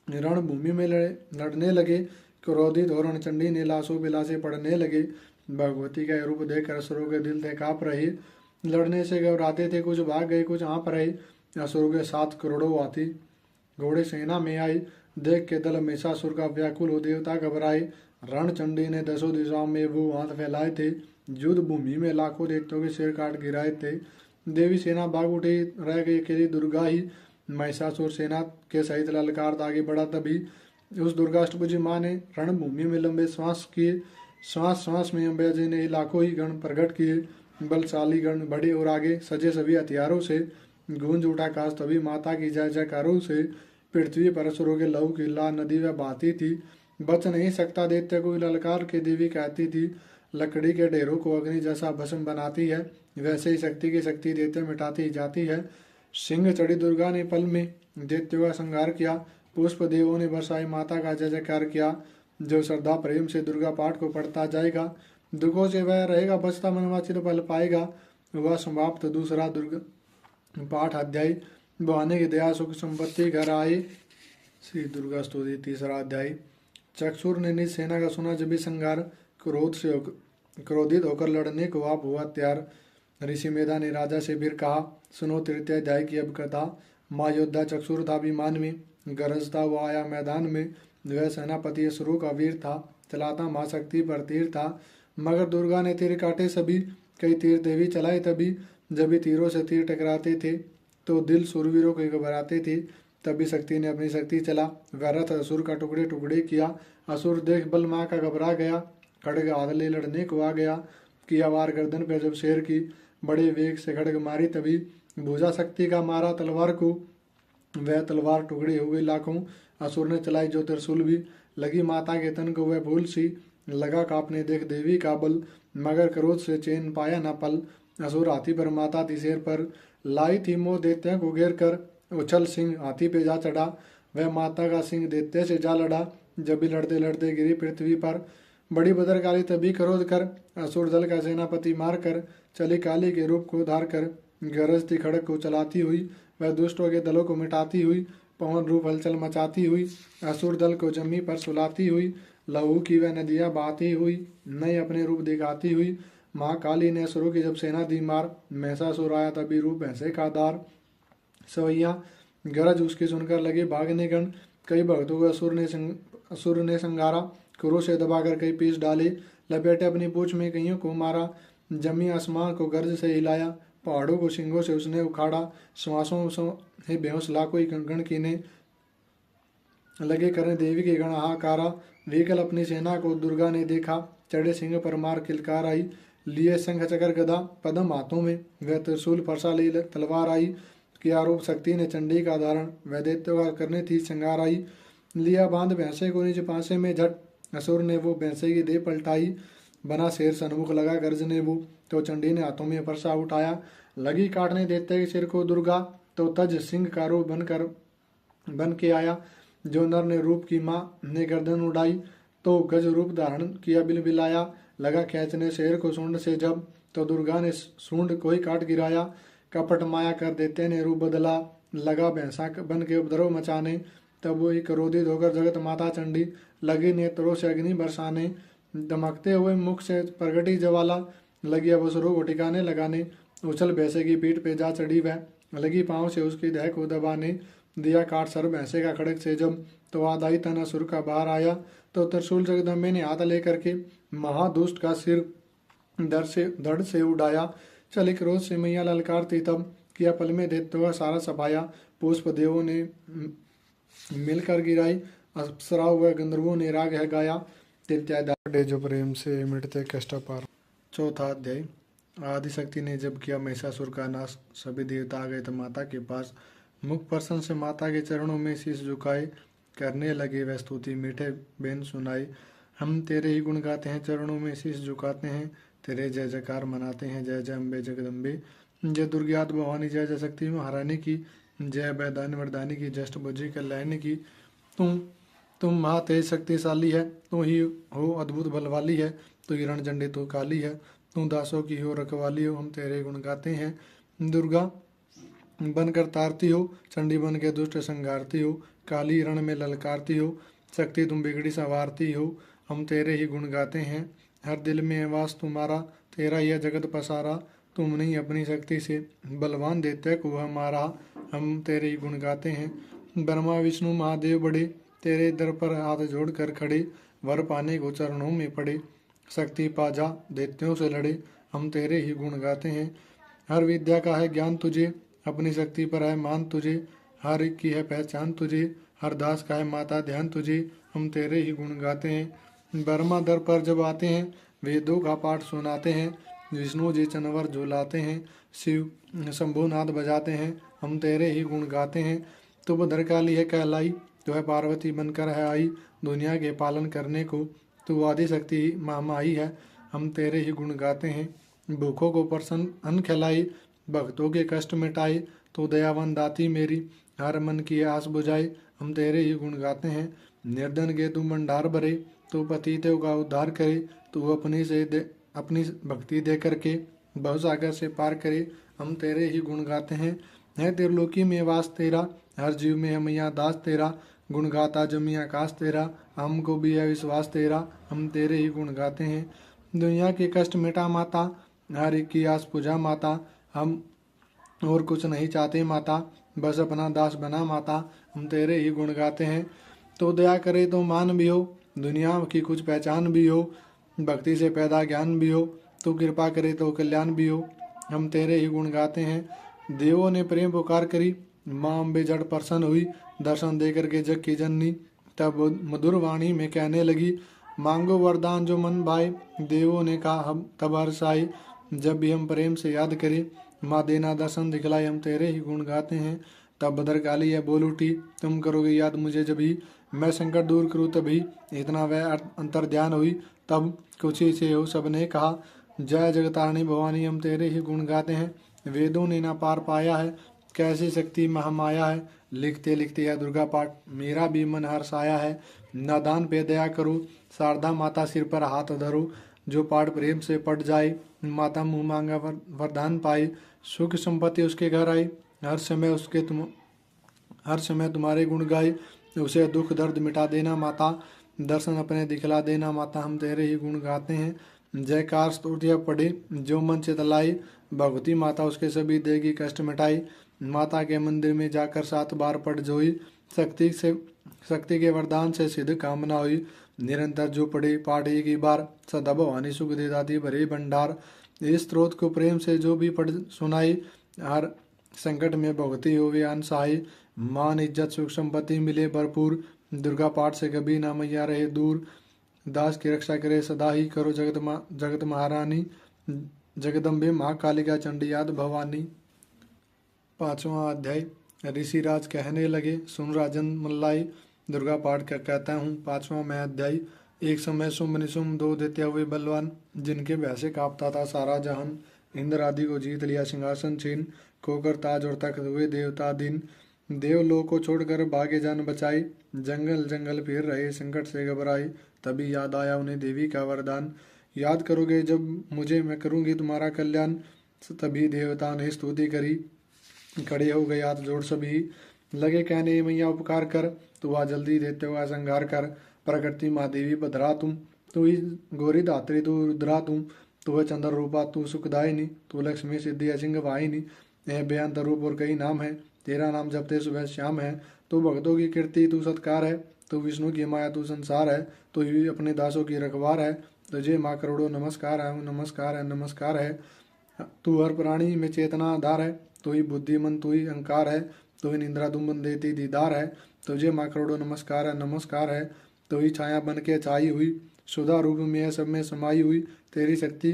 रणभूमि में लड़ने लगे। क्रोधित हो रणचंडी ने लाशों पे लाशें पड़ने लगे। भगवती का रूप देखकर असुरों के दिल थे काँप रहे। लड़ने से घबराते थे, कुछ भाग गए कुछ हाँप रहे। असुरों के 7 करोड़ों हाथी घोड़े सेना में आए। देख के दल महिषासुर का व्याकुल हो देवता घबराए। रणचंडी ने 10 दिशाओं में वो हाथ फैलाए थे। युद्ध भूमि में लाखों दैत्यों के सिर काट गिराए थे। देवी सेना भाग उठी, रह गई अकेली दुर्गा ही। महिषासुर सेना के सहित ललकार आगे बढ़ा, तभी उस दुर्गाष्टभुजी माँ ने रणभूमि में लंबे श्वास किए। श्वास श्वास में अम्बा जी ने लाखों ही गण प्रकट किए। बलशाली गण बढ़े और आगे सजे सभी हथियारों से। गूंज उठा आकाश तभी माता की जय जयकारों से। पृथ्वी पर असुरों के लहू की ला नदी वह बहती थी। बच नहीं सकता दैत्य को ललकार के देवी कहती थी। लकड़ी के ढेरों को अग्नि जैसा भस्म बनाती है, वैसे ही शक्ति की शक्ति दैत्य मिटाती जाती है। सिंह चढ़ी दुर्गा ने पल में दैत्यों का संहार किया। पुष्प देवों ने बरसाई माता का जय जयकार किया। जो श्रद्धा प्रेम से दुर्गा पाठ को पढ़ता जाएगा, दुखों से वह रहेगा बचता, मनवांछित फल पाएगा। वह समाप्त दूसरा दुर्गा पाठ अध्याय। भवानी की दया सुख संपत्ति घर आए। श्री दुर्गा स्तुति तीसरा अध्याय। चक्षुर ने निज सेना का सुना जब भी संगार, क्रोधित होकर लड़ने को आप हुआ तैयार। ऋषि मेधा ने राजा से फिर कहा, सुनो तृतीय अध्याय की अब कथा। माँ योद्धा चक्षुर था अभिमान में, गरजता हुआ आया मैदान में। वह सेनापति असुरों का वीर था, चलाता माँ शक्ति पर तीर था। मगर दुर्गा ने तीर काटे सभी, कई तीर देवी चलाए तभी। जब भी तीरों से तीर टकराते थे तो दिल सुरवीरों के घबराते थे। तभी शक्ति ने अपनी शक्ति चला, वह रथ असुर का टुकड़े टुकड़े किया। असुर देख बल माँ का घबरा गया, खड़ग हाथ ले लड़ने को आ गया। किया वार गर्दन पर जब शेर की, बड़े वेग से खड़ग मारी तभी। भुजा शक्ति का मारा तलवार को, वह तलवार टुकड़े हो गई लाखों। असुर ने चलाई जो त्रिशूल भी, लगी माता के तन को वह भूल सी। लगा कांपने देख देवी का बल, मगर क्रोध से चैन पाया न पल। असुर हाथी पर माता थी शेर पर, लाई थी मोह दैत्य को घेर कर। उछल सिंह हाथी पे जा चढ़ा, वह माता का सिंह दैत्य से जा लड़ा। जब भी लड़ते लड़ते गिरी पृथ्वी पर, बड़ी भद्रकाली तभी क्रोध कर। असुर दल का सेनापति मार कर, चली काली के रूप को धार कर। गरजती खड़ग को चलाती हुई, वह दुष्टों के दलों को मिटाती हुई। पवन रूप हलचल मचाती हुई, असुर दल को जमी पर सुलाती हुई। लहू की वह नदियाँ बहाती हुई, नए अपने रूप दिखाती हुई। माँ काली ने असुरों की जब सेना दी मार, महिषासुर आया तभी रूप भैंसे का दार। सवैया गरज उसकी सुनकर लगे भागने गण, कई भक्तों को असुर ने संगारा। क्रोध से दबाकर कई पीस डाले, लपेटे अपनी पूंछ में कईयों को मारा। जमी आसमान को गर्ज से हिलाया, पहाड़ों को सिंगों से उसने उखाड़ा। श्वासों से बेहोश लाखों ही गण कीने लगे करने देवी के गण हाहाकारा। विकल अपनी सेना को दुर्गा ने देखा, चढ़े सिंह पर मार किलकार आई। लिए शंख चक्र गदा पद्म हाथों में, वह त्रिशूल फरसा ले तलवार आई। किया रूप शक्ति ने चंडी का धारण वैदैत्य का करने थी श्रृंगार आई। लिया बांध भैंसे को निज पासे में झट असुर ने वो भैंसे की देह पलटाई। बना शेर सन्मुख लगा गर्जने वो, तो चंडी ने हाथों में परसा उठाया। लगी काटने दैत्य के सिर को दुर्गा, तो तज सिंह का रूप बन के आया। जो नर ने रूप की माँ ने गर्दन उड़ाई, तो गज रूप धारण किया बिलबिलाया। लगा खींचने शेर को सूंड से जब, तो दुर्गा ने सूंड को ही काट गिराया। कपट माया कर दैत्य ने रूप बदला, लगा भैंसा बन के उपद्रव मचाने। तब वही क्रोधित होकर जगत माता चंडी लगी नेत्रों से अग्नि बरसाने। दमकते हुए मुख से प्रगटी ज्वाला, लगी अवसरों को ठिकाने लगाने। उछल भैंसे की पीठ पे जा चढ़ी वह, लगी पांव से उसकी देह को दबाने। दिया काट सर भैंसे का खड़क से जब, तो आदाई तन असुर का बाहर आया। तो त्रिशूल जगदम्बे ने हाथ लेकर के महादुष्ट का सिर धड़ से उड़ाया। चली क्रोध से मैया ललकारती तब, किया पल में दैत्यों का सारा सफाया। पुष्प देवों ने मिलकर गिराई, अप्सराओं व गंधर्वों ने राग है गाया। तृतीयाध्याय जो प्रेम से मिटते कष्ट पार। चौथा अध्याय। आदिशक्ति ने जब किया महिषासुर का नाश, सभी देवता आ गए तो माता के पास। मुख प्रसन्न से माता के चरणों में शीश झुकाए, करने लगे वह स्तुति मीठे बेन सुनाई। हम तेरे ही गुण गाते हैं, चरणों में शीश झुकाते हैं, तेरे जय जयकार मनाते हैं। जय जय अम्बे जगदम्बे, जय दुर्गात भवानी, जय जय शक्ति महारानी की, जय वैदान वरदानी की, जष्ट बुझी कल्याणी की। तुम महा तेज शक्तिशाली है, तू ही हो अद्भुत बल वाली है, तू हिरण झंडे तो काली है, तू दासों की हो रखवाली हो। हम तेरे गुण गाते हैं। दुर्गा बनकर तारती हो, चंडी बन के दुष्ट संघारती हो, काली रण में ललकारती हो, शक्ति तुम बिगड़ी संवारती हो। हम तेरे ही गुण गाते हैं। हर दिल में है वास तुम्हारा, तेरा यह जगत पसारा, तुमने ही अपनी शक्ति से बलवान दैत्य को हमारा। हम तेरे ही गुण गाते हैं। ब्रह्मा विष्णु महादेव बड़े, तेरे दर पर हाथ जोड़ कर खड़े, वर पाने को चरणों में पड़े, शक्ति पाजा दैत्यों से लड़े। हम तेरे ही गुण गाते हैं। हर विद्या का है ज्ञान तुझे, अपनी शक्ति पर है मान तुझे, हर एक की है पहचान तुझे, हर दास का है माता ध्यान तुझे। हम तेरे ही गुण गाते हैं। ब्रह्मा दर पर जब आते हैं, वेदों का पाठ सुनाते हैं, विष्णु जी चनवर झुलाते हैं, शिव शंभुनाद बजाते हैं। हम तेरे ही गुण गाते हैं। तू भद्रकाली है कहलाई, तो है पार्वती बनकर है आई, दुनिया के पालन करने को तू आदिशक्ति महामाई है। हम तेरे ही गुण गाते हैं। भूखों को प्रसन्न अन्न खिलाई, भक्तों के कष्ट मिटाई, तो दयावन दाती मेरी, हर मन की आस बुझाई। हम तेरे ही गुण गाते हैं। निर्धन के तू भंडार भरे, तू पतितों का उद्धार करे, तू अपनी भक्ति दे करके भवसागर से पार करे। हम तेरे ही गुण गाते हैं। है त्रिलोकी में वास तेरा, हर जीव में है मैया दास तेरा, गुण गाता जमी आकाश तेरा, हमको भी है विश्वास तेरा। हम तेरे ही गुण गाते हैं। दुनिया के कष्ट मिटा माता, हर एक की आस पूजा माता, हम और कुछ नहीं चाहते माता, बस अपना दास बना माता। हम तेरे ही गुण गाते हैं। तो दया करे तो मान भी हो, दुनिया की कुछ पहचान भी हो, भक्ति से पैदा ज्ञान भी हो, तो कृपा करे तो कल्याण भी हो। हम तेरे ही गुण गाते हैं। देवों ने प्रेम पुकार करी, माँ अम्बे जड़ प्रसन्न हुई, दर्शन दे करके जग की जननी, तब मधुर वाणी में कहने लगी, मांगो वरदान जो मन भाए। देवों ने कहा हम तब हर्ष आए, जब भी हम प्रेम से याद करें, माँ देना दर्शन दिखलाए। हम तेरे ही गुण गाते हैं। तब भद्रकाली है बोल उठी, तुम करोगे याद मुझे जभी, मैं संकट दूर करूँ तभी। इतना वह अंतर ध्यान हुई, तब कुछ ही से हो सबने कहा, जय जगतारणी भवानी। हम तेरे ही गुण गाते हैं। वेदों ने ना पार पाया है, कैसी शक्ति महामाया है, लिखते लिखते यह दुर्गा पाठ मेरा भी मन हर्ष आया है। नादान पे दया करो, शारदा माता सिर पर हाथ धरो, जो पाठ प्रेम से पढ़ जाए, माता मुँह मांगा वरदान पाए, सुख संपत्ति उसके घर आई, हर समय तुम्हारे गुण गाए, उसे दुख दर्द मिटा देना माता, दर्शन अपने दिखला देना माता। हम तेरे ही गुण गाते हैं। जयकार स्तुतियाँ पढ़े जो मन चितलाई, भगवती माता उसके सभी देगी कष्ट मिटाई। माता के मंदिर में जाकर 7 बार पढ़ जोई, शक्ति के वरदान से सिद्ध कामना हुई। निरंतर जो पढ़े पाठ एक ही बार, सदा भवानी सुख दे दाती भरे भंडार। इस स्त्रोत को प्रेम से जो भी पढ़ सुनाई, हर संकट में भगवती हो वे अनसहाय। मान इज्जत सुख संपत्ति मिले भरपूर, दुर्गा पाठ से कभी ना मैया रहे दूर। दास की रक्षा करे सदा ही, करो जगत महारानी, जगदम्बे माँ कालिका चंडी याद भवानी। 5वां अध्याय। ऋषिराज कहने लगे, सुन राजन मल्लाई। दुर्गा पाठ का कहता हूँ। 5वां मैं अध्याय। एक समय शुंभ निशुंभ दो दैत्य हुए बलवान, जिनके भय से कांपता था सारा जहान। इंद्र आदि को जीत लिया सिंहासन छीन, खोकर ताज और तख्त हुए देवता दिन। देवलोक को छोड़कर भागे जान बचाई, जंगल जंगल फिर रहे संकट से घबराए। तभी याद आया उन्हें देवी का वरदान, याद करोगे जब मुझे मैं करूँगी तुम्हारा कल्याण। तभी देवता ने स्तुति करी, खड़े हो गए हाथ जोड़ सभी, लगे कहने मैया उपकार कर, तू आ जल्दी देते हुआ संहार कर। प्रकृति माँ देवी भद्रा तुम, तू ही गौरी धात्री तू रुद्रा तुम, तू है चंद्र रूपा तू सुखदायिनी, तू लक्ष्मी सिद्धि असिंग वाहिनी। यह बेअंत रूप और कई नाम है, तेरा नाम जपते सुबह श्याम है। तू भक्तों की कीर्ति तू सत्कार है, तू विष्णु की माया तू संसार है, तू ही अपने दासों की रखवार है। तुझे माँ करोड़ों नमस्कार है, नमस्कार है, नमस्कार है। तू हर प्राणी में चेतना आधार है, तू ही बुद्धिमन तू ही अहंकार है, तू ही निंद्रा दुम्बन देती दीदार है। तुझे माँ करोड़ों नमस्कार है, नमस्कार है। तू ही छाया बन के छाई हुई, सुधा रूप में सब में समाई हुई, तेरी शक्ति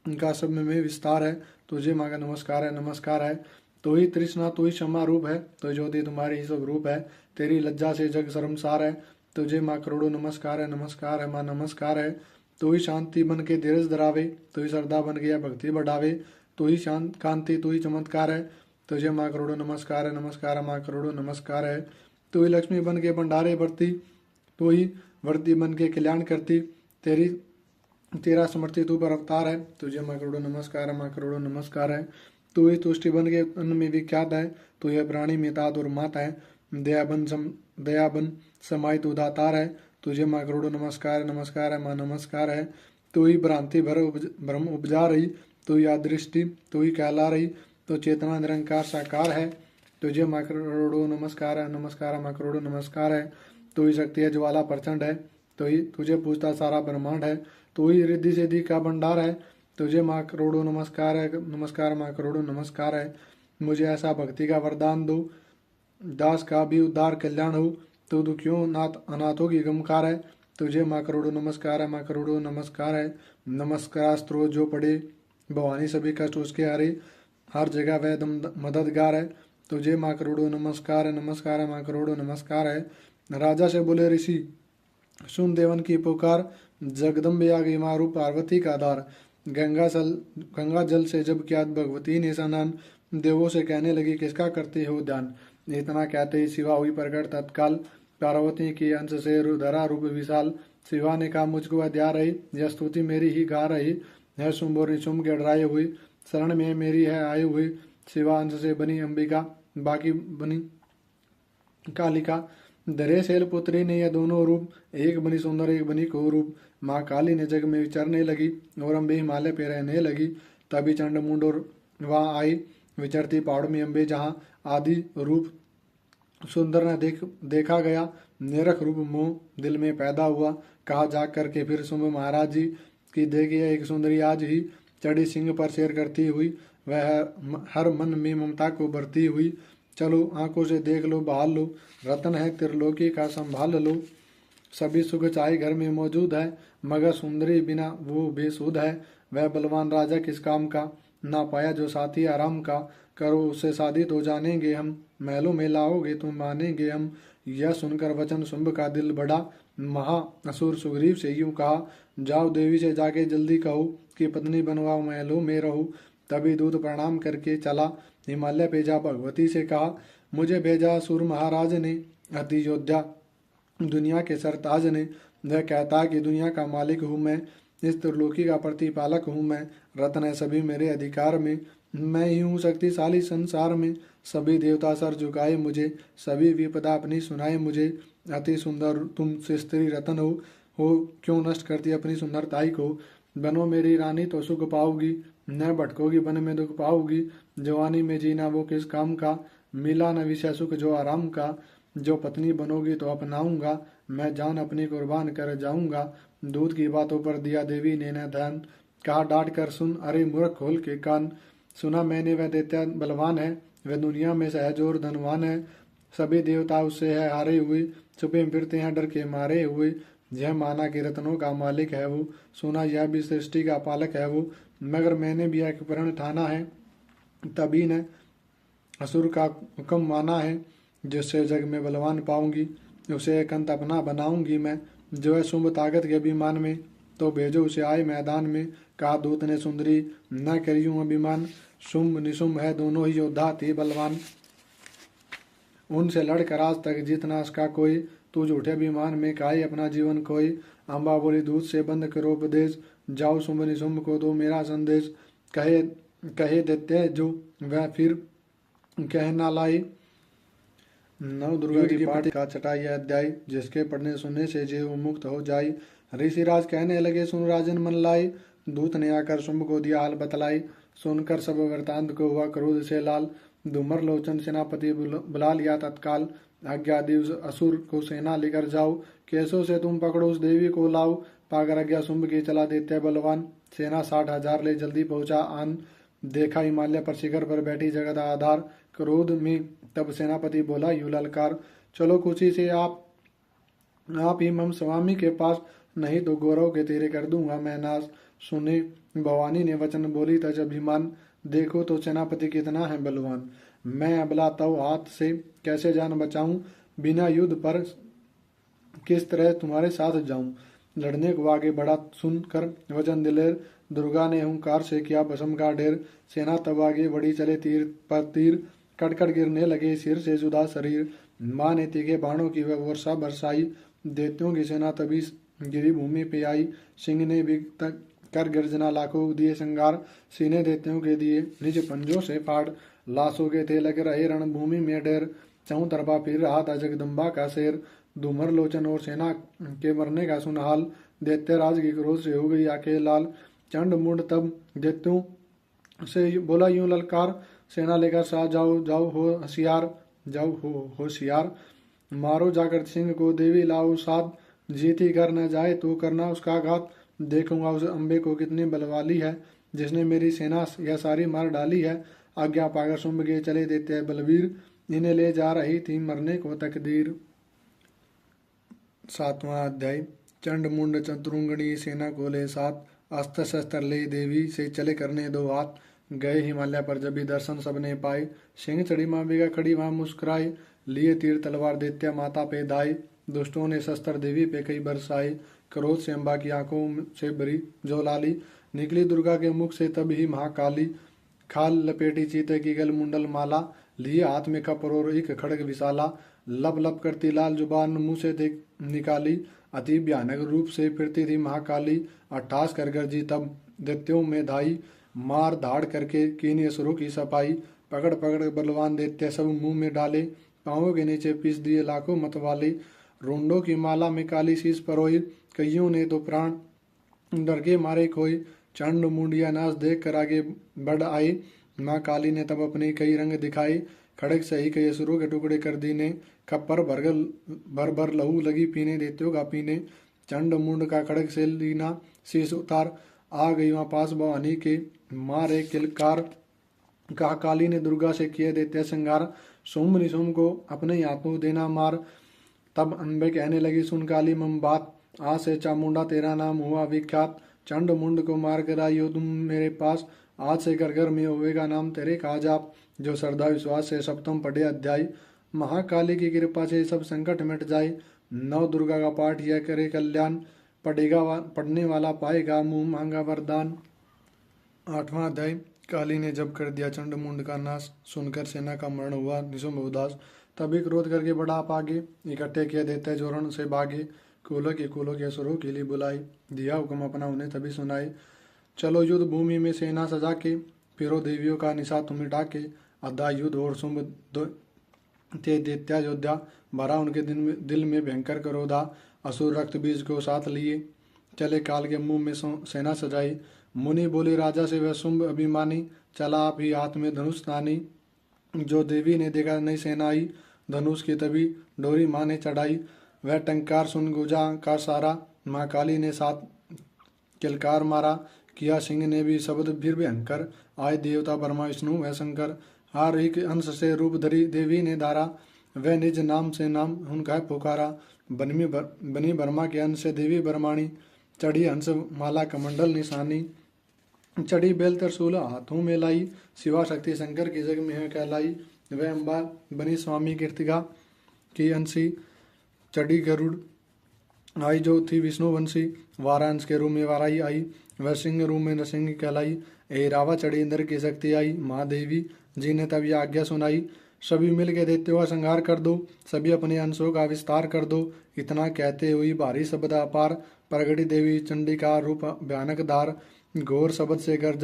का सब में विस्तार है। तुझे माँ का नमस्कार है, नमस्कार है। तू ही तृष्णा तू ही क्षमा रूप है, तो ज्योति तुम्हारी ही सब रूप है, तेरी लज्जा से जग शर्मसार है। तुझे माँ करोड़ों नमस्कार है, नमस्कार है माँ, नमस्कार है। तू ही शांति बन के धीरज धरावे, तू ही श्रद्धा बन के भक्ति बढ़ावे, तू ही शांत कांति तू ही चमत्कार है। तुझे माँ करोड़ों नमस्कार है, नमस्कार है माँ, करोड़ों नमस्कार है। तू ही लक्ष्मी बन के भंडारे भरती, तू ही वर्ती बन के कल्याण करती, तेरा समर्थी तू पर अवतार है। तुझे माँ करोड़ों नमस्कार है, माँ करोड़ों नमस्कार है। तू ही तुष्टि बन के अन्न में विख्यात है, तू यह प्राणी में तात और माता है। दयाबन समाई तू दातार है। तुझे माँ करोड़ों नमस्कार है, नमस्कार है माँ, नमस्कार है। तू ही भ्रांति भ्रम उपजा रही, तू ही अदृष्टि तू ही कहला रही, तो चेतना निरंकार साकार है। तुझे माँ करोड़ों नमस्कार है, नमस्कार है माँ, करोड़ों नमस्कार है। तू ही शक्ति है ज्वाला प्रचंड है, तो ही तुझे पूछता सारा ब्रह्मांड है। तू ही रिद्धि सिद्धि का भंडार है। तुझे माँ करोड़ों नमस्कार है, नमस्कार माँ, करोड़ों नमस्कार है। मुझे ऐसा भक्ति का वरदान दो, दास का भी उद्धार कल्याण हो। तू दुखियों नाथ अनाथों की गमकार है। तुझे माँ करोड़ों नमस्कार है, माँ करोड़ों नमस्कार है। नमस्कार स्त्रोत जो पड़े, भवानी सभी कष्ट उसके हरे, हर जगह वह मददगार है। तुझे माँ करोड़ों नमस्कार है, नमस्कार है माँ, करोड़ों नमस्कार है। राजा से बोले ऋषि, सुन देवन की पुकार, जगदम्बे आ गई मारू पार्वती का आधार। गंगा जल से जब किया भगवती ने स्नान, देवों से कहने लगी किसका करते हो ध्यान। इतना कहते ही शिवा हुई प्रकट तत्काल, पार्वती के अंश से रुधरा रूप विशाल। शिवा ने कहा मुझको अध्या रही, यह स्तुति मेरी ही गा रही है। शुंभ और निशुंभ के डराए हुई, शरण में मेरी है आए हुई। शिवा अंश से बनी अंबिका, बाकी बनी कालिका। धरे शैल पुत्री ने यह दोनों रूप, एक बनी सुंदर एक बनी कुरूप। माँ काली ने जग में विचरने लगी, और अम्बे हिमालय पे रहने लगी। तभी चंड मुंड और वहाँ आई, विचरती पहाड़ में अम्बे जहाँ आदि रूप सुंदर न देखा गया। निरख रूप मोह दिल में पैदा हुआ, कहा जाग करके फिर शुंभ महाराज जी की देखिए एक सुंदरी आज ही, चढ़ी सिंह पर शेर करती हुई, वह हर मन में ममता को भरती हुई। चलो आंखों से देख लो बहाल लो, रतन है त्रिलोकी का संभाल लो। सभी सुख चाहे घर में मौजूद है, मगर सुंदरी बिना वो बेसुध है। वह बलवान राजा किस काम का, ना पाया जो साथी आराम का। करो उससे शादी तो जानेंगे हम, महलों में लाओगे तुम मानेंगे हम। यह सुनकर वचन शुंभ का दिल बढ़ा, महा असुर सुग्रीव से यूं कहा, जाओ देवी से जाके जल्दी कहो कि पत्नी बनवाओ महलों में रहो। तभी दूत प्रणाम करके चला, हिमालय पे जा भगवती से कहा, मुझे भेजा असुर महाराज ने, अति योद्धा दुनिया के सरताज ने। वह कहता कि दुनिया का मालिक हूँ मैं, इस त्रिलोकी का प्रतिपालक हूँ मैं। रत्न है सभी मेरे अधिकार में, मैं ही हूँ शक्तिशाली संसार में। सभी देवता सर झुकाए मुझे, सभी विपदा अपनी सुनाए मुझे। अति सुंदर तुम से स्त्री रतन हो क्यों नष्ट करती अपनी सुंदरताई को। बनो मेरी रानी तो सुख पाओगी, न भटकोगी वन में दुख पाओगी। जवानी में जीना वो किस काम का, मिला न विषय सुख जो आराम का। जो पत्नी बनोगी तो अपनाऊंगा, मैं जान अपनी कुर्बान कर जाऊंगा। दूध की बातों पर दिया देवी ने न ध्यान, कहा डांट कर सुन अरे मूर्ख खोल के कान। सुना मैंने वह दैत्य बलवान है, वह दुनिया में सहज और धनवान है। सभी देवता उससे है हारे हुए, छुपे फिरते हैं डर के मारे हुए। यह माना कि रत्नों का मालिक है वो, सुना यह भी सृष्टि का पालक है वो। मगर मैंने भी एक प्रण ठाना है, तभी न असुर का हुक्म माना है, जिससे जग में बलवान पाऊंगी, उसे एक अंत अपना बनाऊंगी मैं। जो है शुंभ ताकत के अभिमान में, तो भेजो उसे आए मैदान में। कहा दूत ने सुंदरी न करियूं अभिमान, शुंभ निशुंभ है दोनों ही योद्धा थे बलवान। उनसे लड़कर आज तक जीतना उसका कोई, तू झूठे अभिमान में काहे अपना जीवन कोई। अम्बा बोली दूत से बंद करो उपदेश, जाओ शुंभ निशुंभ को दो मेरा संदेश। कहे कहे देते जो वह फिर कह ना लाई। नव दुर्गा की पाठ का छठाई अध्याय, जिसके पढ़ने सुनने से जीव मुक्त हो जाई। ऋषिराज कहने लगे सुन राजन मन लाई, दूत ने आकर शुंभ को दिया हाल बतलाई। सुनकर सब वृतांत को हुआ क्रोध से लाल, धूमर लोचन सेनापति बुला लिया तत्काल। आज्ञा दिवस असुर को सेना लेकर जाओ, कैसों से तुम पकड़ो उस देवी को लाओ। पाकर आज्ञा शुंभ की चला देते बलवान, सेना 60,000 ले जल्दी पहुंचा आन। देखा हिमालय पर शिखर पर बैठी जगत आधार, क्रोध में तब सेनापति बोला यूं ललकार। चलो खुशी से आप ही मम स्वामी के पास, नहीं तो गौरव के तेरे कर दूंगा मैं नाश। सुने भवानी ने वचन बोली तज अभिमान, देखो तो सेनापति कितना है बलवान। मैं अबला तव हाथ से कैसे जान बचाऊं, बिना युद्ध पर किस तरह तुम्हारे साथ जाऊं। लड़ने को आगे बढ़ा सुनकर वचन दिलेर, दुर्गा ने हुंकार से किया भस्म का ढेर। सेना तब आगे बढ़ी चले तीर पर तीर, कटकट गिरने लगे सिर से जुदा शरीर। माँ ने तीखे बाणों की वह वर्षा बरसाई, दैत्यों की सेना तभी गिरी भूमि पे आई। सिंह ने भी तक कर गर्जना लाखों दिए संगार, सीने दैत्यों के दिए निज पंजों से फाड़। लाशों के थे लग रहे रणभूमि में ढेर, चौं तरफा फिर रहा था जगदम्बा का शेर। धूमर लोचन और सेना के मरने का सुन हाल, दैत्यराज की क्रोध से हो गई आंखें लाल। चंड मुंड तब दैत्यों से बोला यूं ललकार, सेना लेकर साथ जाओ जाओ हो होशियार, जाओ हो होशियार। मारो जाकर सिंह को देवी लाओ साथ, जीती कर न जाए तो करना उसका घात। देखूंगा उस अम्बे को कितनी बलवाली है, जिसने मेरी सेना यह सारी मार डाली है। आज्ञा पाकर शुंभ के चले देते बलवीर, इन्हें ले जा रही थी मरने को तकदीर। 7वां अध्याय, चंड मुंड चतुरंगणी सेना को ले साथ, अस्त्र शस्त्र ले देवी से चले करने दो हाथ। गए हिमालय पर जब भी दर्शन सबने पाए, सिंह चढ़ी माँ बेगा खड़ी वहां मुस्कुराए। लिए तीर तलवार दैत्य माता पे दाए, दुष्टों ने शस्त्र देवी पे कई बरसाए। क्रोध से अम्बा की आंखों से भरी जो लाली, निकली दुर्गा के मुख से तब ही महाकाली। खाल लपेटी चीते की गल मुंडल माला, लिए हाथ में कपर और एक खड़ग विशाला। लब लब करती लाल जुबान मुंह से देख निकाली, अति भयानक रूप से फिरती थी महाकाली। 28 कर गरजी तब दैत्यों में धाई, मार धाड़ करके कीनी असुरों की सफाई। पकड़ पकड़ बलवान दैत्य सब मुंह में डाले, पांवों के नीचे पीस दिए लाखों मतवाले। रोंडों की माला में काली शीश परोई, कईयों ने तो प्राण डर के मारे खोई। चंड मुंडिया नाश देख कर आगे बढ़ आई, माँ काली ने तब अपने कई रंग दिखाए। खड़ग सही कई असुरों के टुकड़े कर दीने, खप्पर भर भर लहू लगी पीने दैत्यों का पीने। चंड मुंड का खड़ग से लीना शीश उतार, आ गई वहाँ पास भवानी के मारे किलकार। कहा काली ने दुर्गा से किए दैत्य संगार, शुंभ निशुंभ को अपने हाथों देना मार। तब अम्बे कहने लगी सुन काली मम बात, आज से चामुंडा तेरा नाम हुआ विख्यात। चंड मुंड को मार कर आई हो तुम मेरे पास, आज से घर घर में होवेगा नाम तेरे काजाप। जो श्रद्धा विश्वास से सप्तम पढ़े अध्याय, महाकाली की कृपा से सब संकट मिट जाए। नव दुर्गा का पाठ यह करे कल्याण, पढ़ने वाला पाएगा मुंह मांगा वरदान। 8वां अध्याय, काली ने जब कर दिया चंड मुंड का नाश, सुनकर सेना का मरण हुआ निशुंभ उदास। तभी क्रोध करके बड़ा आप आगे, इकट्ठे किए देते जोरण से भागे। कुलों के असुरों के लिए बुलाई, दिया हुक्म अपना उन्हें तभी सुनाए। चलो युद्ध भूमि में सेना सजा के, फिरो देवियों का निशा तुम मिटा के। अद्धा युद्ध और शुंभ ते दैत्या योद्धा, भरा उनके दिल में भयंकर क्रोधा। असुर रक्त बीज को साथ लिए, चले काल के मुंह में सेना सजाई। मुनि बोले राजा से वह शुंभ अभिमानी, चला आप ही हाथ में धनुष तानी। जो देवी ने देखा नई सेना आई, धनुष की तभी डोरी माँ ने चढ़ाई। वह टंकार सुन गुजा का सारा, माँ काली ने साथ किलकार मारा। किया सिंह ने भी शब्द फिर भयंकर, आए देवता ब्रह्मा विष्णु वह शंकर। हार एक अंश से रूप धरी देवी ने धारा, वह निज नाम से नाम उनका पुकारा। बनी ब्रह्मा के अंश से देवी ब्रह्माणी, चढ़ी हंस माला कमंडल निशानी। चढ़ी बेल त्रिशूल हाथों में लाई, शिवा शक्ति शंकर की जग में है कहलाई। वह अम्बा बनी स्वामी कीर्तिका की अंशी चढ़ी गरुड़ आई जो थी विष्णु वंशी। वारांश के रूप में वाराई आई, वह सिंह रूप में नरसिंह कहलाई। ए रावा चढ़ी इंद्र की शक्ति आई, महादेवी जी ने तब यह आज्ञा सुनाई। सभी मिल के दैत्यों का संहार कर दो, सभी अपने अंशों का विस्तार कर दो। इतना कहते हुई भारी शब्द अपार, प्रगटी देवी चंडी का रूप भयानक धार। घोर शब्द से गर्ज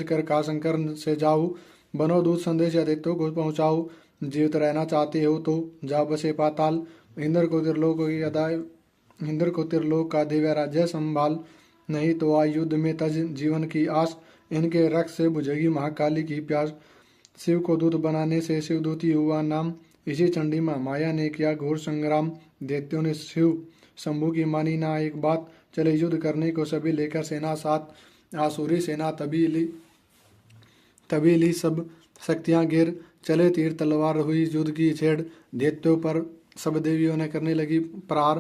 कर का शंकर से जाओ, बनो दूत संदेश या दैत्यों को पहुँचाओ। जीवित रहना चाहते हो तो जा बसे पाताल, इंद्र को त्रिलोक का दिव्य राज्य संभाल। नहीं तो आ युद्ध में तज जीवन की आस, इनके रक्त से बुझेगी महाकाली की प्यास। शिव को दूत बनाने से शिवदूती हुआ नाम, इसी चंडी माया ने किया घोर संग्राम। दैत्यों ने शिव शंभु की मानी ना एक बात, चले युद्ध करने को सभी लेकर सेना साथ। आसुरी सेना तभी ली सब शक्तियां गिर, चले तीर तलवार हुई युद्ध की छेड़। दैत्यों पर सब देवियों ने करने लगी प्रहार,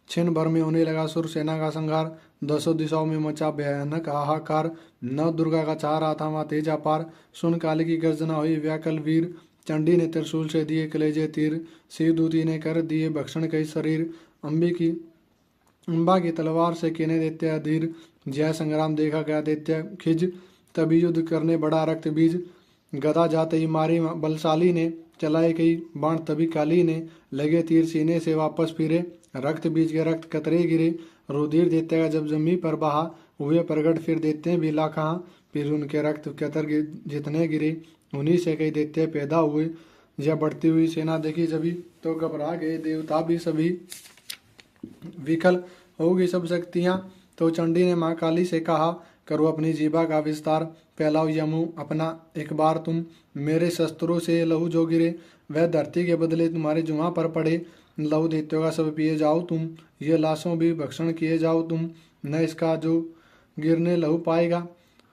क्षण भर में होने लगा सुर सेना का संहार। दसों दिशाओं में मचा भयानक हाहाकार, नव दुर्गा का चाह रहा था वहां तेज अपार। सुन काली की गर्जना हुई व्याकुल वीर, चंडी ने त्रिशूल से दिए कलेजे तीर। शिवदूती ने कर दिए भक्षण कई शरीर, अम्बा की तलवार से केने दैत्य अधीर। जय संग्राम देखा गया दैत्य खिज, तभी युद्ध करने बड़ा रक्त बीज। गदा जाते ही मारी बलशाली ने, चलाए कई बाण तभी काली ने। लगे तीर सीने से वापस फिरे, रक्त बीज के रक्त कतरे गिरे। रुधिर दैत्य का जब जमी पर बहा, हुए प्रगट फिर दैत्य भी लाखा। फिर उनके रक्त कतर जितने गिरे, उन्हीं से कई दैत्य पैदा हुए। जब बढ़ती हुई सेना देखी जभी, तो घबरा गए देवता भी सभी। विकल हो गई सब शक्तियां, तो चंडी ने माँ काली से कहा, करो अपनी जीभा का विस्तार। फैलाओ यमु अपना एक बार तुम, मेरे शस्त्रों से लहू जो गिरे, वह धरती के बदले तुम्हारे जुआ पर पड़े। लहू दैत्यों का सब पिए जाओ तुम, ये लाशों भी भक्षण किए जाओ तुम। न इसका जो गिरने लहू पाएगा,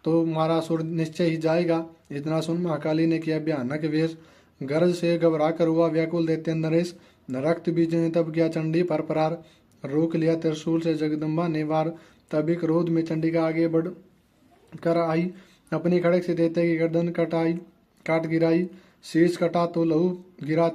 तो मारा सुर निश्चय ही जाएगा। इतना सुन महाकाली ने किया भयानक वेश, गरज से घबरा कर हुआ व्याकुल दैत्य नरेश। रक्त बीज ने तब किया चंडी पर प्रहार, रोक लिया त्रिशूल से जगदम्बा ने वार। तभी क्रोध में चंडिका आगे बढ़ कर आई, अपनी खड़क से दैत्य की गर्दन काट गिराई। शीर्ष कटा तो लहू गिरा,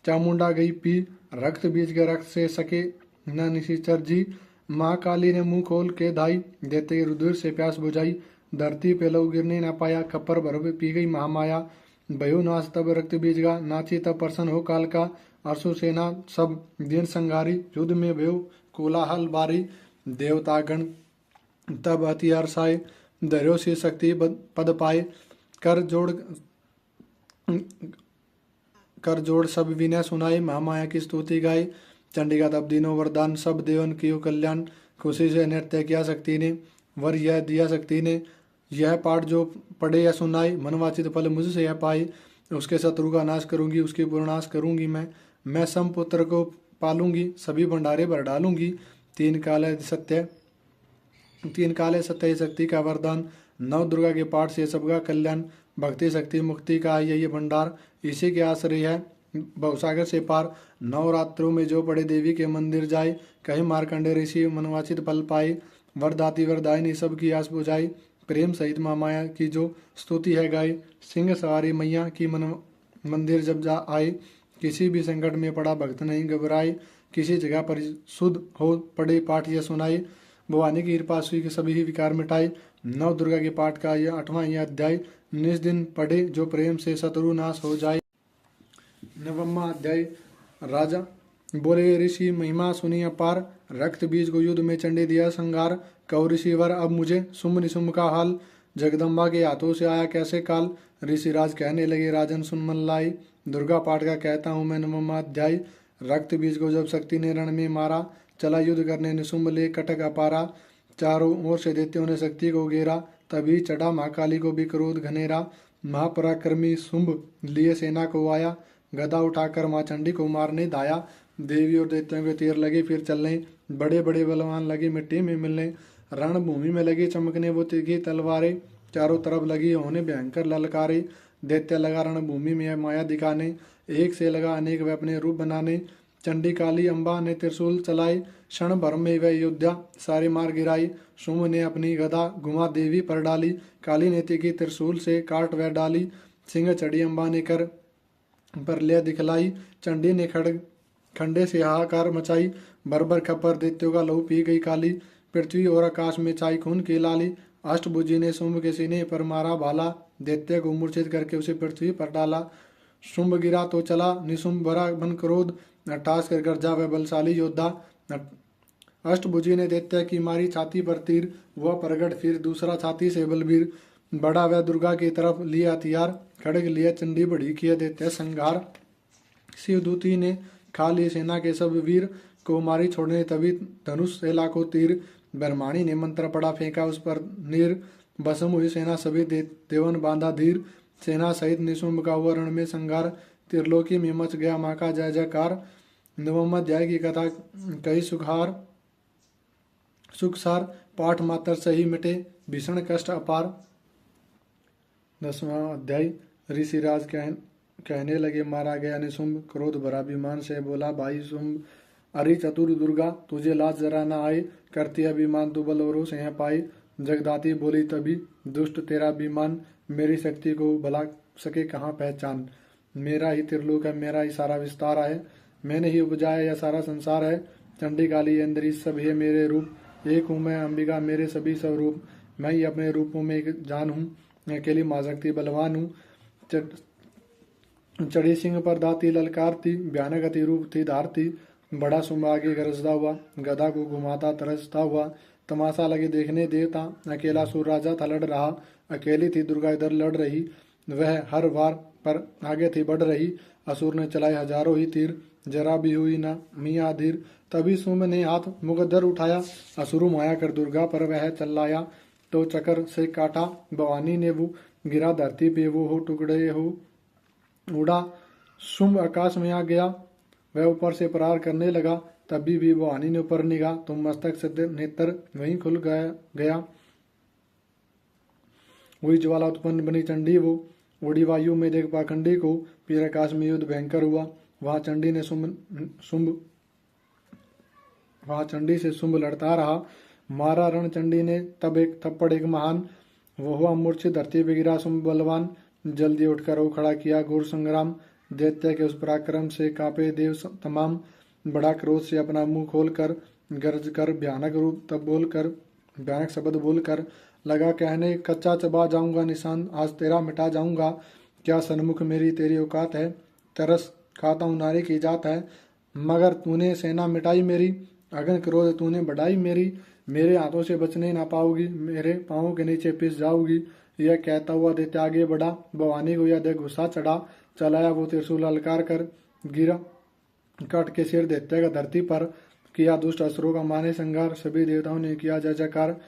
चामुंडा गई पी। रक्त बीज के रक्त से सके न निशिचर जी। माँ काली ने मुंह खोल के धाई, दैत्य के रुधिर से प्यास बुझाई। धरती पे लहू गिरने न पाया, कपर भर पी गई महामाया। भयो नाश तब रक्त बीज का, नाची तब प्रसन्न हो काल का। अरसु सेना सब दिन संगारी, युद्ध में भयो कोलाहल बारी। देवतागण तब अति हर्षाए, धैर्यो से शक्ति पद पाए। कर जोड़ सब विनय सुनाए, महामाया की स्तुति गाए। चंडिका तब दिनों वरदान, सब देवन कियो कल्याण। खुशी से नृत्य किया शक्ति ने, वर यह दिया शक्ति ने। यह पाठ जो पढ़े या सुनाए, मनवाचित फल मुझसे यह पाए। उसके शत्रु का नाश करूंगी, उसकी पुरनाश करूंगी मैं समपुत्र को पालूंगी, सभी भंडारे भर डालूंगी। तीन काले सत्य शक्ति का वरदान, नव दुर्गा के पाठ से सबका कल्याण। भक्ति शक्ति मुक्ति का यही भंडार, इसी के आश्रय है भवसागर से पार। नवरात्रों में जो पड़े देवी के मंदिर जाए, कहीं मार्कंडे ऋषि मनवाचित फल पाए। वरदाती वरदायिनी सबकी आस बुझाई, प्रेम सहित माँ माया की जो स्तुति है गाय। सिंह सवारी मैया की मंदिर जब जा आए, किसी भी संकट में पड़ा भक्त नहीं घबराए। किसी जगह पर शुद्ध हो पड़े पाठ यह सुनाए, भवानी की कृपा सुई के सभी ही विकार मिटाए। नव दुर्गा के पाठ का यह 8वां यह अध्याय, निज दिन पढ़े जो प्रेम से शत्रु नाश हो जाए। 9वां अध्याय। राजा बोले, ऋषि महिमा सुनी अपार, रक्त बीज को युद्ध में चंडी दिया संगार। कहो ऋषिवर अब मुझे शुंभ निशुंभ का हाल, जगदम्बा के हाथों से आया कैसे काल। ऋषिराज कहने लगे, राजन सुन मन लाई, दुर्गा पाठ का कहता हूँ मैं 9वां अध्याय। रक्त बीज को जब शक्ति ने रण में मारा, चला युद्ध करने निशुंभ ले कटक अपारा। चारों ओर से दैत्यों ने शक्ति को घेरा, तभी चढ़ा महाकाली को भी क्रोध घनेरा। महापराक्रमी शुंभ लिए सेना को आया, गदा उठाकर माँ चंडी को मारने दाया। देवी और दैत्यों के तीर लगे फिर चलने, बड़े बड़े बलवान लगे मिट्टी में मिलने। रणभूमि में लगी चमकने वो तिरछी तलवारें, चारों तरफ लगी होने भयंकर ललकारे। दैत्य लगा रणभूमि में माया दिखाने, एक से लगा अनेक वे अपने रूप बनाने। चंडी काली अम्बा ने त्रिशूल चलाई, क्षण भर में वह योद्धा सारे मार गिराई। शुंभ ने अपनी गदा घुमा देवी पर डाली, काली ने तिकी त्रिशूल से काट वह डाली। सिंह चढ़ी अम्बा ने कर पर ले दिखलाई, चंडी ने खड़ग खंडे से हाहाकार मचाई, बरबर खपर दैत्यों का लहू पी गई काली, पृथ्वी और आकाश में छाई खून की लाली। अष्टभुजी ने शुंभ के सीने पर मारा भाला, दैत्य को मूर्छित करके उसे पृथ्वी पर डाला। शुंभ गिरा तो चला निशुंभ भरा बन क्रोध, अट्ठास कर गरजा वह बलशाली योद्धा। अष्टभुजी ने दैत्य की मारी छाती पर तीर, वह प्रगट फिर दूसरा छाती से बलबीर। बड़ा वह दुर्गा की तरफ लिया हथियार, खड़ग लिया चंडी बढ़ी किया दैत्य संघार। शिवदूती ने खा ली सेना के सब वीर, को मारी छोड़ने तभी धनुष से लाखों तीर। ब्रह्माणी ने मंत्र पड़ा फेंका उस पर नीर, भस्म हुई सेना सभी देवन बांधा धीर। सेना सहित निशुंभ का हुआ रण में संगार, त्रिलोकी में मच गया माँ का जय जयकार। नवम अध्याय की कथा कही सुखसार, पाठ मात्र सही मिटे भीषण कष्ट अपार। 10वां अध्याय ऋषिराज कहने लगे, मारा गया निशुंभ, क्रोध भरा अभिमान से बोला भाई शुंभ। अरे चतुर दुर्गा, तुझे लाज जरा न आए, करती अभिमान तू बलवरों से पाए। जगदाती बोली तभी, दुष्ट तेरा अभिमान, मेरी शक्ति को भला सके कहाँ पहचान। मेरा ही त्रिलोक है, मेरा ही सारा विस्तार है, मैंने ही उपजाया यह सारा संसार है। चंडी काली इंद्री सब है मेरे रूप, एक हूँ मैं अंबिका मेरे सभी स्वरूप। मैं ही अपने रूपों में एक जान हूँ, अकेली माँ शक्ति बलवान हूँ। चढ़ी सिंह पर दाती ललकारती, भयानक अति रूप थी धारती। बड़ा शुंभ आगे गरजता हुआ, गदा को घुमाता तरसता हुआ। तमाशा लगे देखने देवता, अकेला सूर राजा था लड़ रहा। अकेली थी दुर्गा इधर लड़ रही, वह हर वार पर आगे थी बढ़ रही। असुर ने चलाए हजारों ही तीर, जरा भी हुई न मियाँ धीर। तभी शुंभ ने हाथ मुकद्दर उठाया, असुरु माया कर दुर्गा पर वह चलाया। तो चक्र से काटा भवानी ने वो, गिरा धरती पे वो हो टुकड़े हो उड़ा। शुंभ आकाश में आ गया, वह ऊपर से प्रहार करने लगा। तभी भी भवानी ने ऊपर निगाह, तो मस्तक से नेत्र वहीं खुल गया। वही ज्वाला उत्पन्न बनी चंडी वो, उड़ी वायु में देख पाखंडी को। फिर आकाश में युद्ध भयंकर हुआ, वहां चंडी से शुंभ लड़ता रहा। मारा रण चंडी ने तब एक थप्पड़ एक महान, वो हुआ मूर्छित धरती पे गिरा शुंभ बलवान। जल्दी उठकर वो खड़ा किया घोर संग्राम, दैत्य के उस पराक्रम से कांपे देव तमाम। बड़ा क्रोध से अपना मुंह खोलकर गरज कर भयानक रूप तब बोलकर, भयानक शब्द बोलकर लगा कहने, कच्चा चबा जाऊंगा निशान आज तेरा मिटा जाऊंगा। क्या सन्मुख मेरी तेरी औकात है, तरस खाता हूँ नारी की जात है। मगर तूने सेना मिटाई मेरी, अगन क्रोध तूने बढ़ाई मेरी। मेरे हाथों से बचने ना पाओगी, मेरे पाँवों के नीचे पिस जाओगी। यह कहता हुआ दैत्य आगे बढ़ा, भवानी को यह देख गुस्सा चढ़ा। चलाया वो त्रिशूल ललकार कर, गिरा कट के सिर दैत्य का धरती पर। किया दुष्ट असुरों का माने संगार, सभी देवताओं ने किया जय जयकार।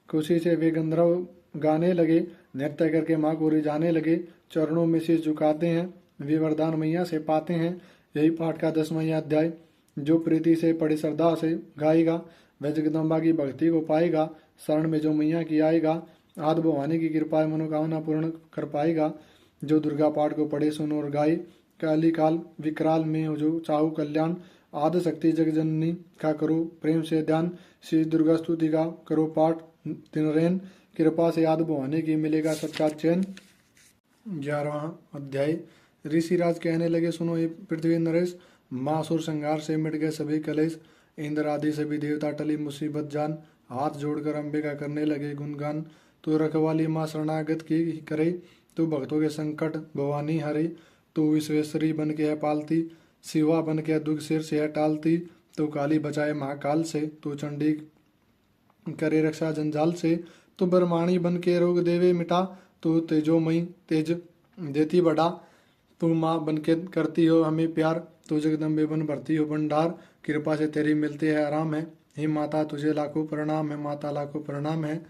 खुशी से वे गंधर्व गाने लगे, नृत्य करके माँ को रिझाने लगे। चरणों में शीश झुकाते हैं, वे वरदान मैया से पाते हैं। यही पाठ का 10वां अध्याय। जो प्रीति से पढ़े श्रद्धा से गाएगा, वह जगदम्बा की भक्ति को पाएगा। शरण में जो मैया की आएगा, आदि भवानी की कृपा मनोकामना पूर्ण कर पाएगा। जो दुर्गा पाठ को पढ़े सुनो और गाए, काली काल विकराल में जो चाहू कल्याण। आदि शक्ति जगजननी का करो प्रेम से ध्यान, श्री दुर्गा स्तुति का करो पाठ दिन रैन। कृपा से आदि भवानी की मिलेगा सच्चा चैन। 11वां अध्याय। ऋषिराज कहने लगे, सुनो ये पृथ्वी नरेश, मासुर संहार से मिट गए सभी कलेश। इंद्र आदि सभी देवता टली मुसीबत जान, हाथ जोड़कर अंबिका करने लगे गुणगान। तो रखवाली माँ शरणागत की करे, तो भक्तों के संकट भवानी हरे। तो विश्वेश्वरी बन के है पालती, शिवा बन के दुख सिर से है टालती। तो काली बचाए महाकाल से, तो चंडी करे रक्षा जंजाल से। तो ब्रह्माणी बन के रोग देवे मिटा, तो तेजोमयी तेज देती बढ़ा। तू माँ बन के करती हो हमें प्यार, तो जगदम्बे बन भरती हो भंडार। कृपा से तेरी मिलते है आराम है, हे माता तुझे लाखों प्रणाम है, माता लाखों प्रणाम है।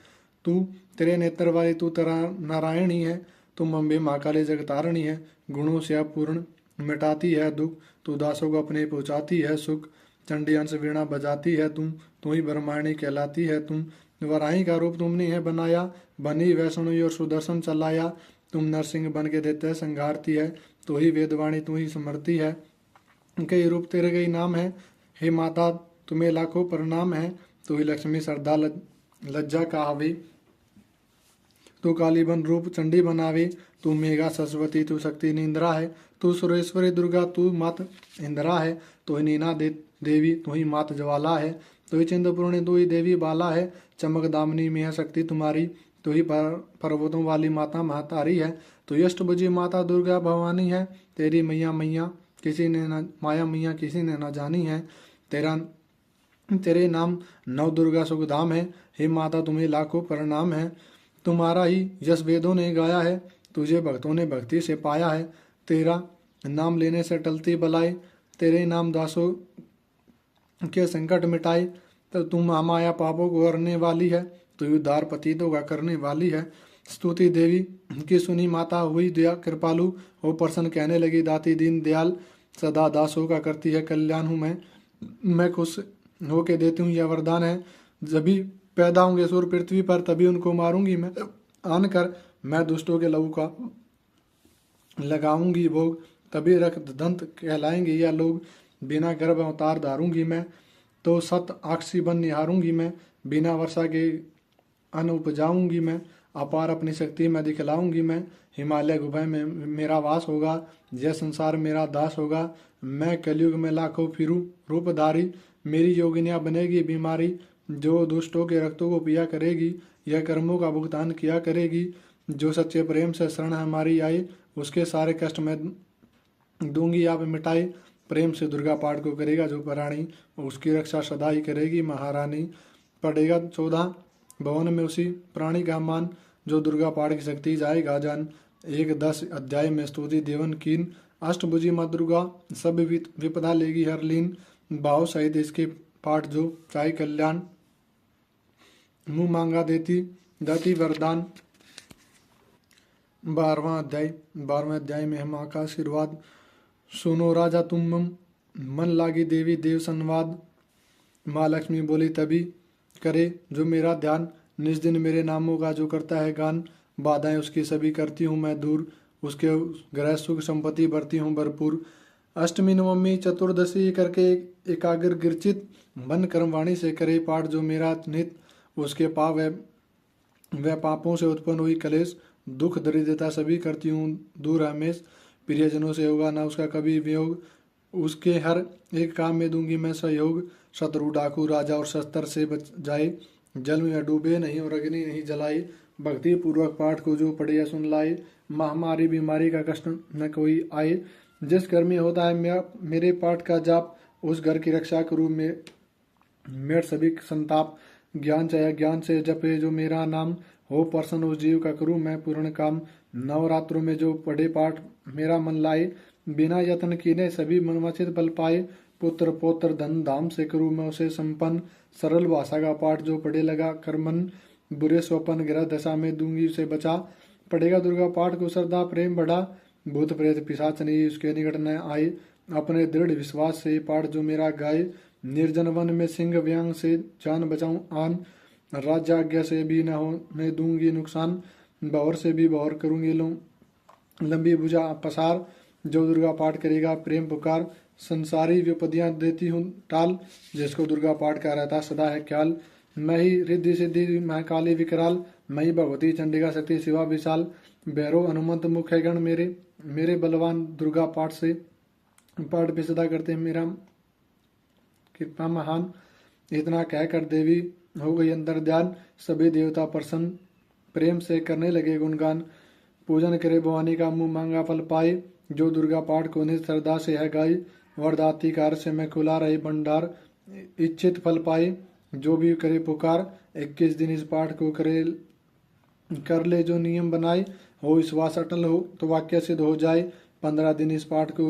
तू तेरे नेत्र वाली तू तेरा नारायणी है, तुम अम्बे महाकाली जगतारणी है। गुणों से अपूर्ण मिटाती है दुख, तू दासों को अपने पहुँचाती है सुख। चंडी अंश वीणा बजाती है तू ही ब्रह्माणी कहलाती है तुम। वराही का रूप तुमने है बनाया, बनी वैष्णवी और सुदर्शन चलाया। तुम नरसिंह बन के देते संघारती है, तो ही वेदवाणी तू ही समरती है। कई रूप तेरे कई नाम है, हे माता तुम्हें लाखों प्रणाम है। तो ही लक्ष्मी श्रद्धा लज्जा का हावी, तू काली बन रूप चंडी बनावे, तू मेघा सरस्वती, तू शक्ति निंद्रा है, तू सुरेश्वरी दुर्गा, तू मात इंद्रा है, तू ही नीना देवी, तू ही मात ज्वाला है, तू ही चिंतपूर्णी, तू ही देवी बाला है, चमक दामिनी में है शक्ति तुम्हारी, तू ही पर्वतों वाली माता महतारी है, तू ही अष्टभुजी माता दुर्गा भवानी है, तेरी मैया मैया किसी ने न माया मैया किसी ने न जानी है, तेरे नाम नव दुर्गा सुखधाम है, हे माता तुम्हें लाखों प्रणाम है, तुम्हारा ही यश वेदों ने गाया है, तुझे भक्तों ने भक्ति से पाया है, तेरा नाम लेने से टलती बलाई, तेरे नाम दासों के संकट मिटाई, तो तुम माया पापों को हरने वाली है, तू उद्धार पतितों का करने वाली है, स्तुति देवी की सुनी माता हुई दया कृपालु, हो प्रसन्न कहने लगी दाती दीन दयाल, सदा दासों का करती है कल्याण हूँ मैं खुश होके देती हूँ यह वरदान है, जब भी पैदा होंगे सुर पृथ्वी पर तभी उनको मारूंगी मैं, आन कर मैं दुष्टों के लहू का लगाऊंगी भोग, तभी रक्त दंत कहलाएंगे या लोग, बिना गर्भ अवतार धारूंगी मैं, तो सत आक्षी बन निहारूंगी मैं, बिना वर्षा के अन्न उपजाऊंगी मैं, अपार अपनी शक्ति में दिखलाऊंगी मैं, हिमालय गुफा में मेरा वास होगा, यह संसार मेरा दास होगा, मैं कलयुग में लाखों फिरूं रूपधारी, मेरी योगिनियाँ बनेगी बीमारी, जो दुष्टों के रक्तों को पिया करेगी, यह कर्मों का भुगतान किया करेगी, जो सच्चे प्रेम से शरण हमारी आई, उसके सारे कष्ट मैं दूंगी आप मिटाई, प्रेम से दुर्गा पाठ को करेगा जो प्राणी, उसकी रक्षा सदा ही करेगी महारानी, पढ़ेगा 14 भवन में उसी प्राणी का मान, जो दुर्गा पाठ की शक्ति जाएगा जान, 1-10 अध्याय में स्तुति देवन कीन, अष्टभुजी माँ दुर्गा सब विपदा लेगी हर लीन, भाव सहित इसके पाठ जो चाहे कल्याण, मुँह मांगा देती दाती वरदान। 12वें अध्याय में हम का आशीर्वाद, सुनो राजा तुम मन लागी देवी देव संवाद, माँ लक्ष्मी बोली तभी करे जो मेरा ध्यान, निज दिन मेरे नामों का जो करता है गान, बाधाएं उसकी सभी करती हूँ मैं दूर, उसके ग्रह सुख संपत्ति भरती हूँ भरपूर, अष्टमी नवमी चतुर्दशी करके एकाग्र गिरचित, मन कर्मवाणी से करे पाठ जो मेरा नित, उसके पाप वह पापों से उत्पन्न हुई कलेश, दुख दरिद्रता सभी करती हूँ दूर हमेश, प्रियजनों से होगा ना उसका कभी वियोग, उसके हर एक काम में दूंगी मैं सहयोग, शत्रु डाकू राजा और शस्त्र से बच जाए, जल में डूबे नहीं और अग्नि नहीं जलाए, भक्ति पूर्वक पाठ को जो पढ़े या सुन लाए, महामारी बीमारी का कष्ट न कोई आए, जिस घर में होता है मेरे पाठ का जाप, उस घर की रक्षा करूँ मेरे सभी संताप, ज्ञान चाहे ज्ञान से जपे जो मेरा नाम, हो प्रसन्न उस जीव का करूँ मैं पूर्ण काम, नवरात्रों में जो पढ़े पाठ मेरा मन लाए, बिना यत्न कीने सभी मनवांछित फल पाए, पुत्र पौत्र धन धाम से करूँ मैं उसे संपन्न, सरल भाषा का पाठ जो पढ़े लगा कर मन, बुरे स्वपन ग्रह दशा में दूंगी उसे बचा, पढ़ेगा दुर्गा पाठ को श्रद्धा प्रेम बढ़ा, भूत प्रेत पिशाच नहीं उसके निकट न आए, अपने दृढ़ विश्वास से पाठ जो मेरा गाए, निर्जन वन में सिंह व्यांग से जान बचाऊं आन, राज्याज्ञा से भी न होने दूंगी नुकसान, बौर से भी बौर करूंगी लंबी भुजा पसार, जो दुर्गा पाठ करेगा प्रेम पुकार, संसारी विपदियां देती हूँ टाल, जिसको दुर्गा पाठ का रहता सदा है ख्याल, मैं ही रिद्धि सिद्धि महाकाली विकराल, मैं ही भगवती चंडिका शक्ति शिवा विशाल, भैरव हनुमंत मुख्य गण मेरे बलवान दुर्गा पाठ से पाठ भी सदा करते हैं मेरा कृपा महान, इतना कहकर देवी हो गई अंदर ध्यान, सभी देवता प्रसन्न प्रेम से करने लगे गुणगान, पूजन करे भवानी का मुंह मांगा फल पाए, जो दुर्गा पाठ को निज श्रद्धा से है गाई, वरदाती कार से मैं खुला रही भंडार, इच्छित फल पाए जो भी करे पुकार, 21 दिन इस पाठ को कर ले जो नियम बनाए, हो विश्वास अटल हो तो वाक्य सिद्ध हो जाए, 15 दिन इस पाठ को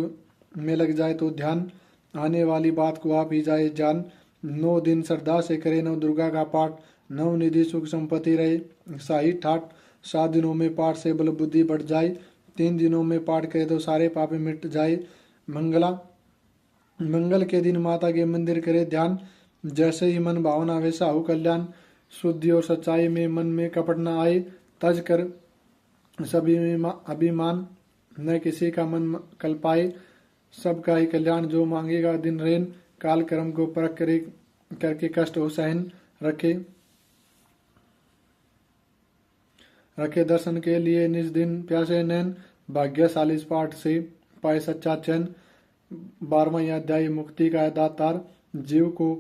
में लग जाए तो ध्यान, आने वाली बात को आप ही जाए जान, 9 दिन श्रद्धा से करे नव दुर्गा का पाठ, 9 निधि सुख संपत्ति रहे शाही ठाट, 7 दिनों में पाठ से बल बुद्धि बढ़ जाए, 3 दिनों में पाठ करे तो सारे पाप मिट जाए, मंगल के दिन माता के मंदिर करे ध्यान, जैसे ही मन भावना वैसा हो कल्याण, शुद्धि और सच्चाई में मन में कपट न आए, तज कर सभी में अभिमान, न किसी का मन कल पाए, सबका ही कल्याण जो मांगेगा दिन रेन, काल कर्म को परख करे करके कष्ट हो सहन रखे, रखे दर्शन के लिए निज दिन प्यासे नैन, भाग्यशाली इस पाठ से पाए सच्चा चैन। 12वां अध्याय मुक्ति का दातार, जीव को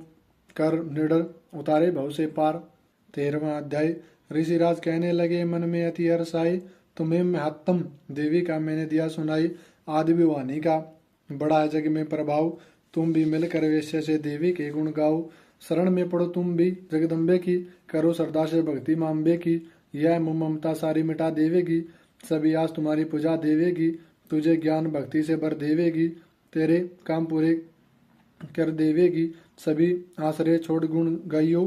कर निडर उतारे भव से पार। 13वां अध्याय ऋषिराज कहने लगे मन में अति हर्ष आई, तुम्हें महत्तम देवी का मैंने दिया सुनाई। आदि विवानी का बड़ा है जग में प्रभाव, तुम भी मिलकर वैश्य से देवी के गुण गाओ। शरण में पड़ो तुम भी जगदम्बे की, करो श्रद्धा से भक्ति माम्बे की। यह ममता सारी मिटा देवेगी, सभी आज तुम्हारी पूजा देवेगी। तुझे ज्ञान भक्ति से भर देवेगी, तेरे काम पूरे कर देवेगी। सभी आश्रय छोड़ गुण गाइयो,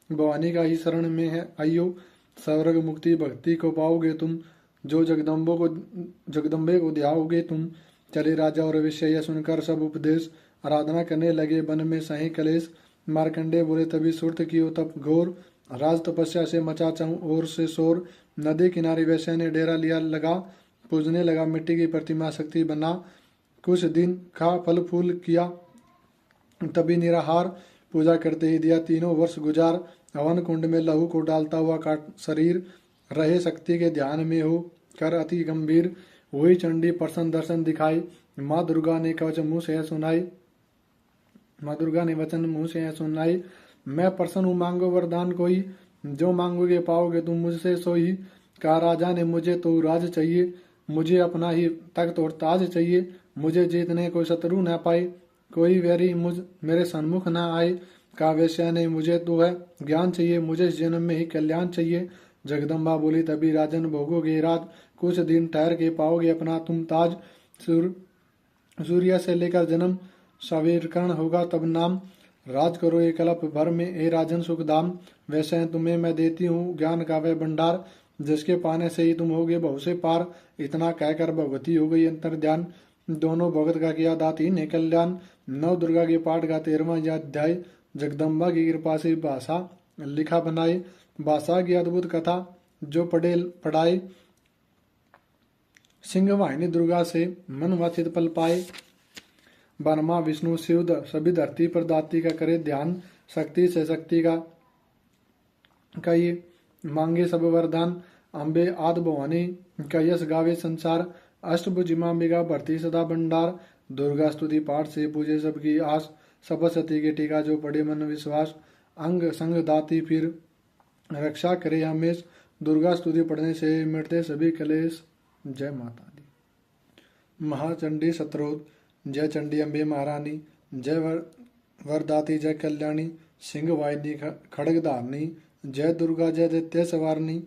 भवानी का ही शरण में है आइयो। स्वर्ग मुक्ति भक्ति को पाओगे तुम, जो जगदम्बे को ध्याओगे तुम। चले राजा और वैश्य यह सुनकर सब उपदेश, आराधना करने लगे वन में सही कलेश। मार्कंडे बोले तभी सुरत कियो तप घोर, राज तपस्या से मचा चहु ओर से शोर। नदी किनारे वैश्य ने डेरा लिया लगा, पूजने लगा मिट्टी की प्रतिमा शक्ति बना। कुछ दिन खा फल फूल किया तभी निराहार, पूजा करते ही दिया 3 वर्ष गुजार। हवन कुंड में लहू को डालता हुआ काट शरीर, रहे शक्ति के ध्यान में हो कर अति गंभीर। हुई चंडी प्रसन्न दर्शन दिखाई, माँ दुर्गा ने कवच मुँह से सुनाई। माँ दुर्गा ने वचन मुँह से सुनाई, मैं प्रसन्न हूँ मांगो वरदान कोई, जो मांगोगे पाओगे तुम मुझसे सोई। कहा राजा ने मुझे तो राज चाहिए, मुझे अपना ही तख्त और ताज चाहिए। मुझे जीतने कोई शत्रु न पाए, कोई वैरी मुझ मेरे सन्मुख न आए। कहा वैश्या ने मुझे तो है ज्ञान चाहिए, मुझे इस जन्म में ही कल्याण चाहिए। जगदम्बा बोली तभी राजन भोगोगे राज, कुछ दिन ठहर के पाओगे अपना तुम ताज। सूर्य से लेकर जन्म सवीरकर्ण होगा तब नाम, राज करो एक कल्प भर में ए राजन सुखधाम। वैसे तुम्हें मैं देती हूँ ज्ञान का वह भंडार, जिसके पाने से ही तुम होगे बहु से पार। इतना कहकर भगवती हो गई अंतर ध्यान, दोनों भगत का किया दाती ने कल्याण। 9 दुर्गा के पाठ का 13वां अध्याय, जगदम्बा की कृपा से भाषा लिखा बनाई। भाषा की अद्भुत कथा जो पढ़ाए, सिंह वाहिनी दुर्गा से मन वाचित पल पाए। ब्रह्मा विष्णु शिव सभी धरती पर दाती का करे ध्यान, शक्ति से शक्ति का ये मांगे सब वरदान। अम्बे आद भवानी का यश गावे संसार, अष्टभुजिमांबिका भरती सदा भंडार। दुर्गा स्तुति पाठ से पूजे सबकी आस, सपसती के टीका जो पढ़े मन विश्वास। अंग संग दाती फिर रक्षा करे हमेश, दुर्गा स्तुति पढ़ने से मिटते सभी कलेश। जय माता दी। महाचंडी सत्रोत, जय चंडी अम्बे महारानी, जय वरदाती जय कल्याणी। सिंह वाहिनी खड़ग धारनी, जय दुर्गा जय दैत्य सवारनी।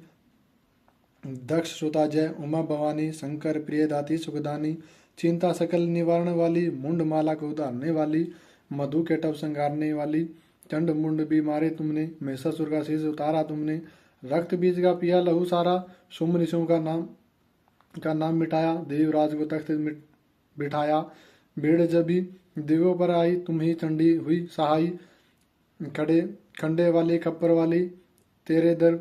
दक्ष सुता जय उमा भवानी, शंकर प्रिय दाती सुखदानी। चिंता सकल निवारण वाली, मुंड माला को उतारने वाली। मधु के टप संगारने वाली, चंड मुंड भी मारे तुमने। महिषासुर का शीश उतारा तुमने, रक्त बीज का पिया लहू सारा। शुंभ ऋषियों का नाम मिटाया, देवराज को तख्त बिठाया। भीड़ जब भी दिव्यों पर आई, तुम ही चंडी हुई सहाई। खंडे वाली खप्पर वाली, तेरे दर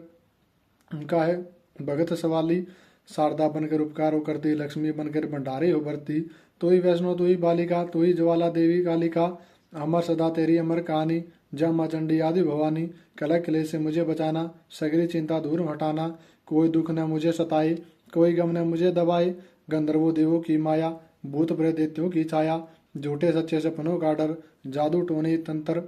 का है भगत सवाली। शारदा बनकर उपकार करती, लक्ष्मी बनकर भंडारे हो भरती। तो ही वैष्णो तो ही बालिका, तो ही ज्वाला देवी कालिका। अमर सदा तेरी अमर कहानी, जय माँ चंडी आदि भवानी। कलह क्लेश से मुझे बचाना, सगरी चिंता दूर हटाना। कोई दुख न मुझे सताए, कोई गम न मुझे दबाए। गंधर्वों देवों की माया, भूत प्रेत दैत्यों की छाया। झूठे सच्चे सपनों का डर, जादू टोने तंत्र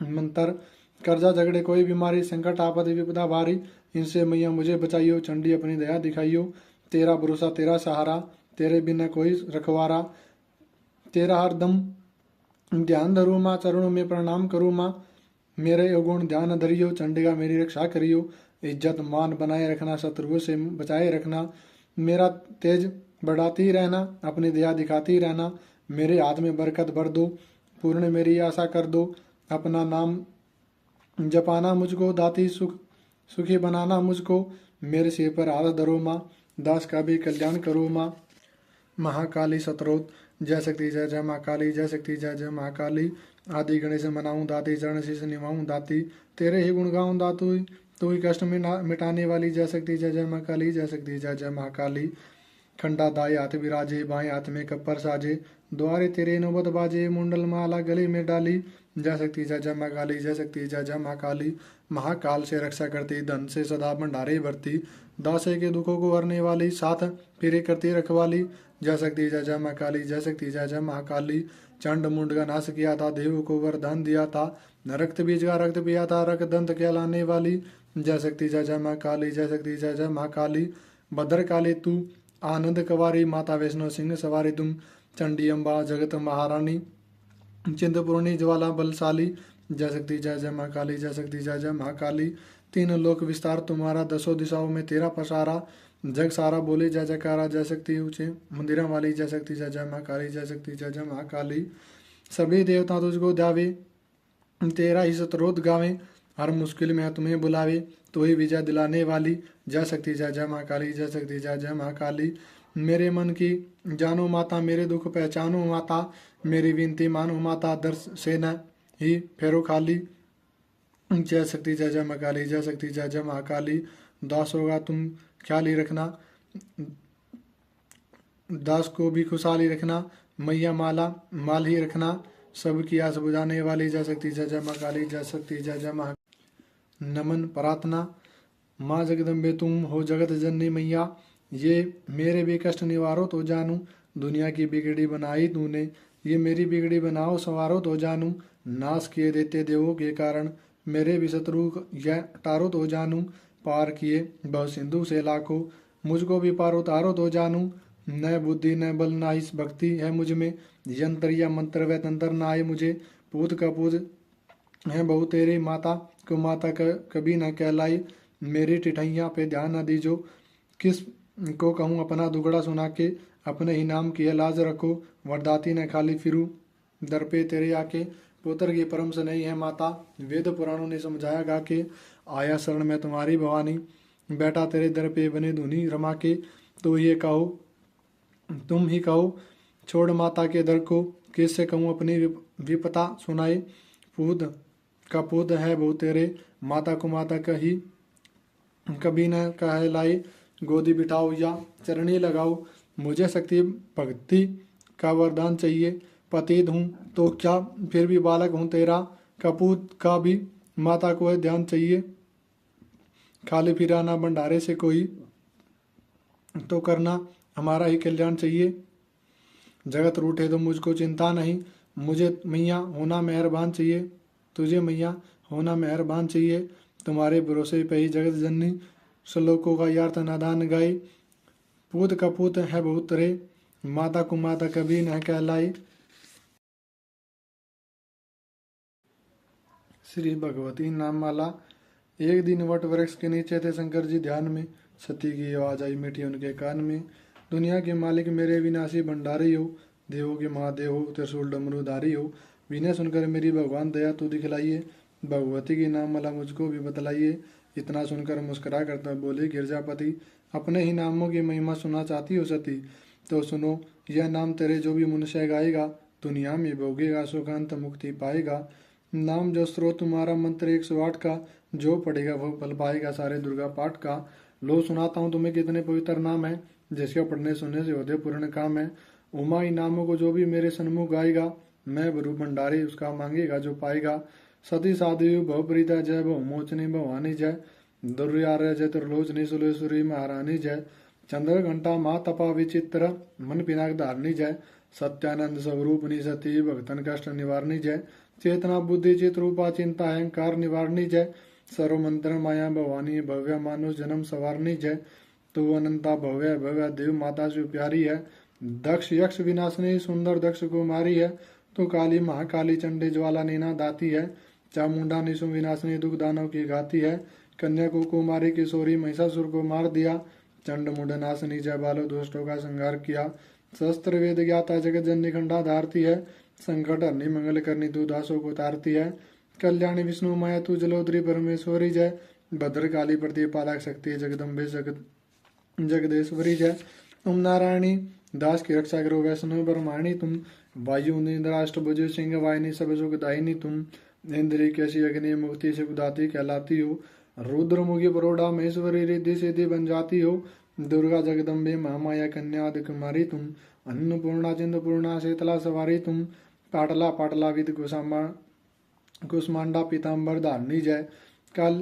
मंत्र। कर्जा झगड़े कोई बीमारी, संकट आपद विपदा भारी। इनसे मैया मुझे बचाइयो, चंडी अपनी दया दिखाइयो। तेरा भरोसा तेरा सहारा, तेरे बिना कोई रखवारा। तेरा हर दम ध्यान धरू माँ, चरणों में प्रणाम करूँ माँ। मेरे अवगुण ध्यान धरियो, चंडिका मेरी रक्षा करियो। इज्जत मान बनाए रखना, शत्रुओं से बचाए रखना। मेरा तेज बढ़ाती रहना, अपनी दया दिखाती रहना। मेरे हाथ में बरकत भर दो, पूर्ण मेरी आशा कर दो। अपना नाम जपाना मुझको, दाती सुखी बनाना मुझको। मेरे सिर पर हाथ धरो माँ, दास का भी कल्याण करो माँ। महाकाली सतरोत, जय शक्ति जय जय माँ काली, जय शक्ति जय जय माँ काली। आदि गणेश मनाऊं दाती, चरण शीश निभाऊं दाती। तेरे ही गुण गाऊं दातु, तू ही कष्ट मिटाने वाली। जय शक्ति जय जय माँ काली, जय शक्ति जय जय माँ काली। खंडा दाई हाथ विराजे, बाएं हाथ में कप्पर साजे। द्वारे तेरे नौबत बाजे, मुंडल माला गले में डाली। जय शक्ति जय जय माँ काली, जय शक्ति जय जय माँ काली। महाकाल से रक्षा करती, धन से सदा भंडारे भरती, दासे के दुखों को हरने वाली, साथ फिरे करती रखवाली। जय शक्ति जय जय माँ काली, जय शक्ति जय जय माँ काली। चंड मुंड का नाश किया था, देव को वरदान दिया था, रक्त बीज का रक्त पिया था, रक्त दंत कहलाने वाली। जय शक्ति जय जय माँ काली, जय शक्ति जय जय माँ काली। भद्र काली तू आनंद कवारी, माता वैष्णो सिंह सवारी तुम, चंडी अम्बा जगत महारानी, चिंतपूर्णी ज्वाला बलशाली। जय शक्ति जय जय माँ काली, जय शक्ति जय जय माँ काली। तीन लोक विस्तार तुम्हारा, दसों दिशाओं में तेरा पसारा, जग सारा बोले जय जयकारा। जय शक्ति ऊंचे मंदिरों वाली, जय शक्ति जय जय माँ काली, जय शक्ति जय जय माँ काली। सभी देवता तुझको ध्यावे, तेरा ही स्तोत्र गावे, हर मुश्किल में तुम्हें बुलावे, तो ही विजय दिलाने वाली। जय शक्ति जय जय माँ काली, जय शक्ति जय जय माँ काली। मेरे मन की जानो माता, मेरे दुख पहचानो माता, मेरी विनती मानो माता, दर्श से न ही फेरो खाली। जय शक्ति जय जय माँ काली, जय शक्ति जय जय माँ काली। दास होगा तुम ख्याल ही रखना, दास को भी खुशहाली रखना, मैया माला माल ही रखना, सबकी आस बुझाने वाली। जय शक्ति जय जय माँ काली, जय शक्ति जय जय माँ। नमन प्रार्थना। माँ जगदम्बे तुम हो जगत जननी मैया, ये मेरे भी कष्ट निवारो तो जानू, दुनिया की बिगड़ी बनाई तूने, ये मेरी बिगड़ी बनाओ संवारो तो जानू, नाश किए देते देवों के कारण, मेरे भी शत्रु यह टारो तो जानू, पार किए बहु सिंधु से लाखों, मुझको भी पार उतारो तो जानू, न बुद्धि न बल न इस भक्ति है मुझ में, यंत्र या मंत्र व तंत्र न आए मुझे, पूत का पूज है बहु तेरी माता, को माता कभी न कहलाई, मेरी टिठैया पे ध्यान न दीजो, किस को कहूँ अपना दुगड़ा सुना के, अपने ही नाम की है लाज रखो, वरदाती न खाली फिरू दर पे तेरे आके, पुत्र की परम से नहीं है माता, वेद पुराणों ने समझाया गा के, आया शरण में तुम्हारी भवानी, बेटा तेरे दर पे बने धुनी रमा के, तो ये कहो तुम ही कहो छोड़ माता के दर को, किससे कहूँ अपनी विपता सुनाए, पूत का पूत है बहु तेरे, माता को माता कही कभी न कहलाई, गोदी बिठाओ या चरणी लगाओ, मुझे शक्ति भक्ति का वरदान चाहिए, पतित हूँ तो क्या फिर भी बालक हूँ तेरा, कपूत का भी माता को है ध्यान चाहिए, खाली फिराना भंडारे से कोई, तो करना हमारा ही कल्याण चाहिए, जगत रूठे तो मुझको चिंता नहीं, मुझे मैया होना मेहरबान चाहिए, तुझे मैया होना मेहरबान चाहिए, तुम्हारे भरोसे पे ही जगत जननी, श्लोकों का यार्थ नादान गाए, पूत का पूत है बहुत रे, माता को माता कभी न कहलाई। श्री भगवती नाम माला। एक दिन वट वृक्ष के नीचे थे शंकर जी ध्यान में, सती की आवाज आई मीठी उनके कान में, दुनिया के मालिक मेरे विनाशी भंडारी हो, देवों के महादेव हो, त्रिशूल डमरूधारी हो, विनय सुनकर मेरी भगवान दया तो दिखलाइए, भगवती की नाम माला मुझको भी बतलाइए। इतना सुनकर मुस्कुरा करता बोले गिरजापति, अपने ही नामों की महिमा सुना चाहती हो सती, तो सुनो यह नाम तेरे जो भी मनुष्य गाएगा, दुनिया में भोगेगा सुखांत मुक्ति पाएगा। नाम जो स्रोत तुम्हारा मंत्र 108 का, जो पढ़ेगा वो फल पाएगा सारे दुर्गा पाठ का। लो सुनाता हूँ तुम्हें कितने पवित्र नाम है, जिसके पढ़ने सुनने से होते पूर्ण काम है। उमा इन नामों को जो भी मेरे सन्मुख गाएगा, मैं बरू भंडारी उसका मांगेगा जो पाएगा। सती साधु भवप्रीता जय, भव मोचनी भवानी जय, दुर्यार्य जय, त्रिलोचनी सुलेश्वरी महारानी जय, चंद्र घंटा माँ तपा विचित्र, मन पिनाक धारणी जय, सत्यानंद स्वरूपनी सती भक्तन कष्ट निवारणी जय, चेतना बुद्धि चित रूपा चिंता अहंकार निवारणी जय, सर्व मंत्र माया भवानी भव्य मानुष जन्म सवारणी जय, तो अनंता भव्य भव्य देव माता से प्यारी है, दक्ष यक्ष विनाशनी सुंदर दक्ष कुमारी है, तो काली महाकाली चंडी ज्वाला नीना दाती है, चामुंडा निशु विनाशनी दुख दानव की घाती है, कन्या को कुमारी किशोरी महिषासुर को मार दिया, चंड मुंड नाशनी जय बालो दुष्टों का संहार किया, शस्त्र वेद ज्ञाता जगत जननी खंडा धारती है, संकट हरनी मंगल करनी तू दासों को तारती है, कल्याणी विष्णु माया तू जलोदरी परमेश्वरी जय, भद्रकाली प्रतिपालक शक्ति जगदम्बे जगदेश्वरी जय, ओम नारायणी दास की रक्षा करो वैष्णव ब्रह्माणी तुम, वायु इंद्राष्ट्र भुजो सिंह वाहिनी सब सुख दायिनी तुम, इंद्री कैसी अग्नि मुक्ति सुखदाती कहलाती हो, रुद्र मुखी परोढ़ा महेश्वरी रिद्धि सिद्धि बन जाती हो, दुर्गा जगदम्बे महामाया कन्या आदि कुमारी तुम, अन्नपूर्णा चिंतपूर्णा शीतला सवारी तुम, पाटला पाटला विद गोसामा कुष्मांडा पीताम्बर धारणी जय। काल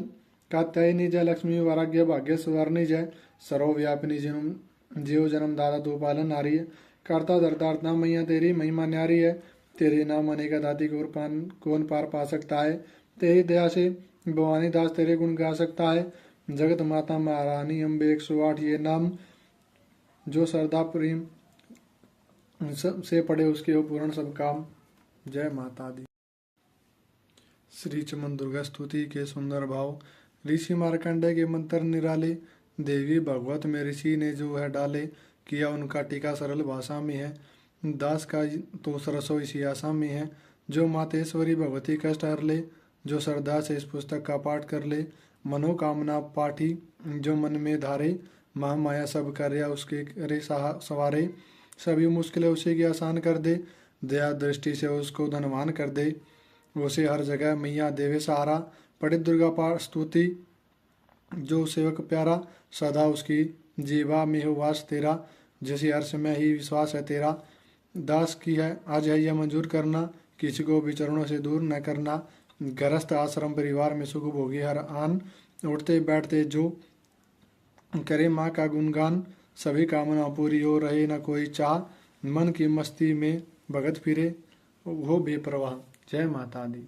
कात्यायनी जय। लक्ष्मी वराग्य भाग्य सुवर्णी जय। सर्वव्यापिनी जीव जन्म दादा तू पालन नारी है। करता धरतार्थना मैया तेरी महिमा न्यारी है। तेरे नाम अनेका दाती कौन पार पा सकता है। तेरी दया से भवानी दास तेरे गुण गा सकता है। जगत माता महारानी अम्बे 108 ये नाम, जो श्रद्धा प्रेम से पढ़े उसके हो पूर्ण सब काम। जय माता दी। श्री चमन दुर्गा स्तुति के सुंदर भाव। ऋषि मार्कंडेय के मंत्र निराले, देवी भगवत में ऋषि ने जो है डाले, किया उनका टीका सरल भाषा में है। दास का तो सरसो इसी आशा में है। जो मातेश्वरी भगवती कष्ट हर ले, जो श्रद्धा से इस पुस्तक का पाठ कर ले। मनोकामना पाठी जो मन में धारे, महामाया सब कार्य उसके करे सवारे। सभी मुश्किलें उसी की आसान कर दे, दया दृष्टि से उसको धनवान कर दे। उसे हर जगह मैया देवे सहारा, पढ़ित दुर्गा पाठ स्तुति जो सेवक प्यारा। सदा उसकी जीवा में हो वास तेरा, जैसे हर्ष में ही विश्वास है तेरा। दास की है आज है यह मंजूर करना, किसी को भी चरणों से दूर न करना। गृहस्थ आश्रम परिवार में सुख भोगी हर आन, उठते बैठते जो करे माँ का गुणगान। सभी कामना पूरी हो रहे न कोई चाह, मन की मस्ती में भगत फिरे हो बेपरवाह। जय माता दी।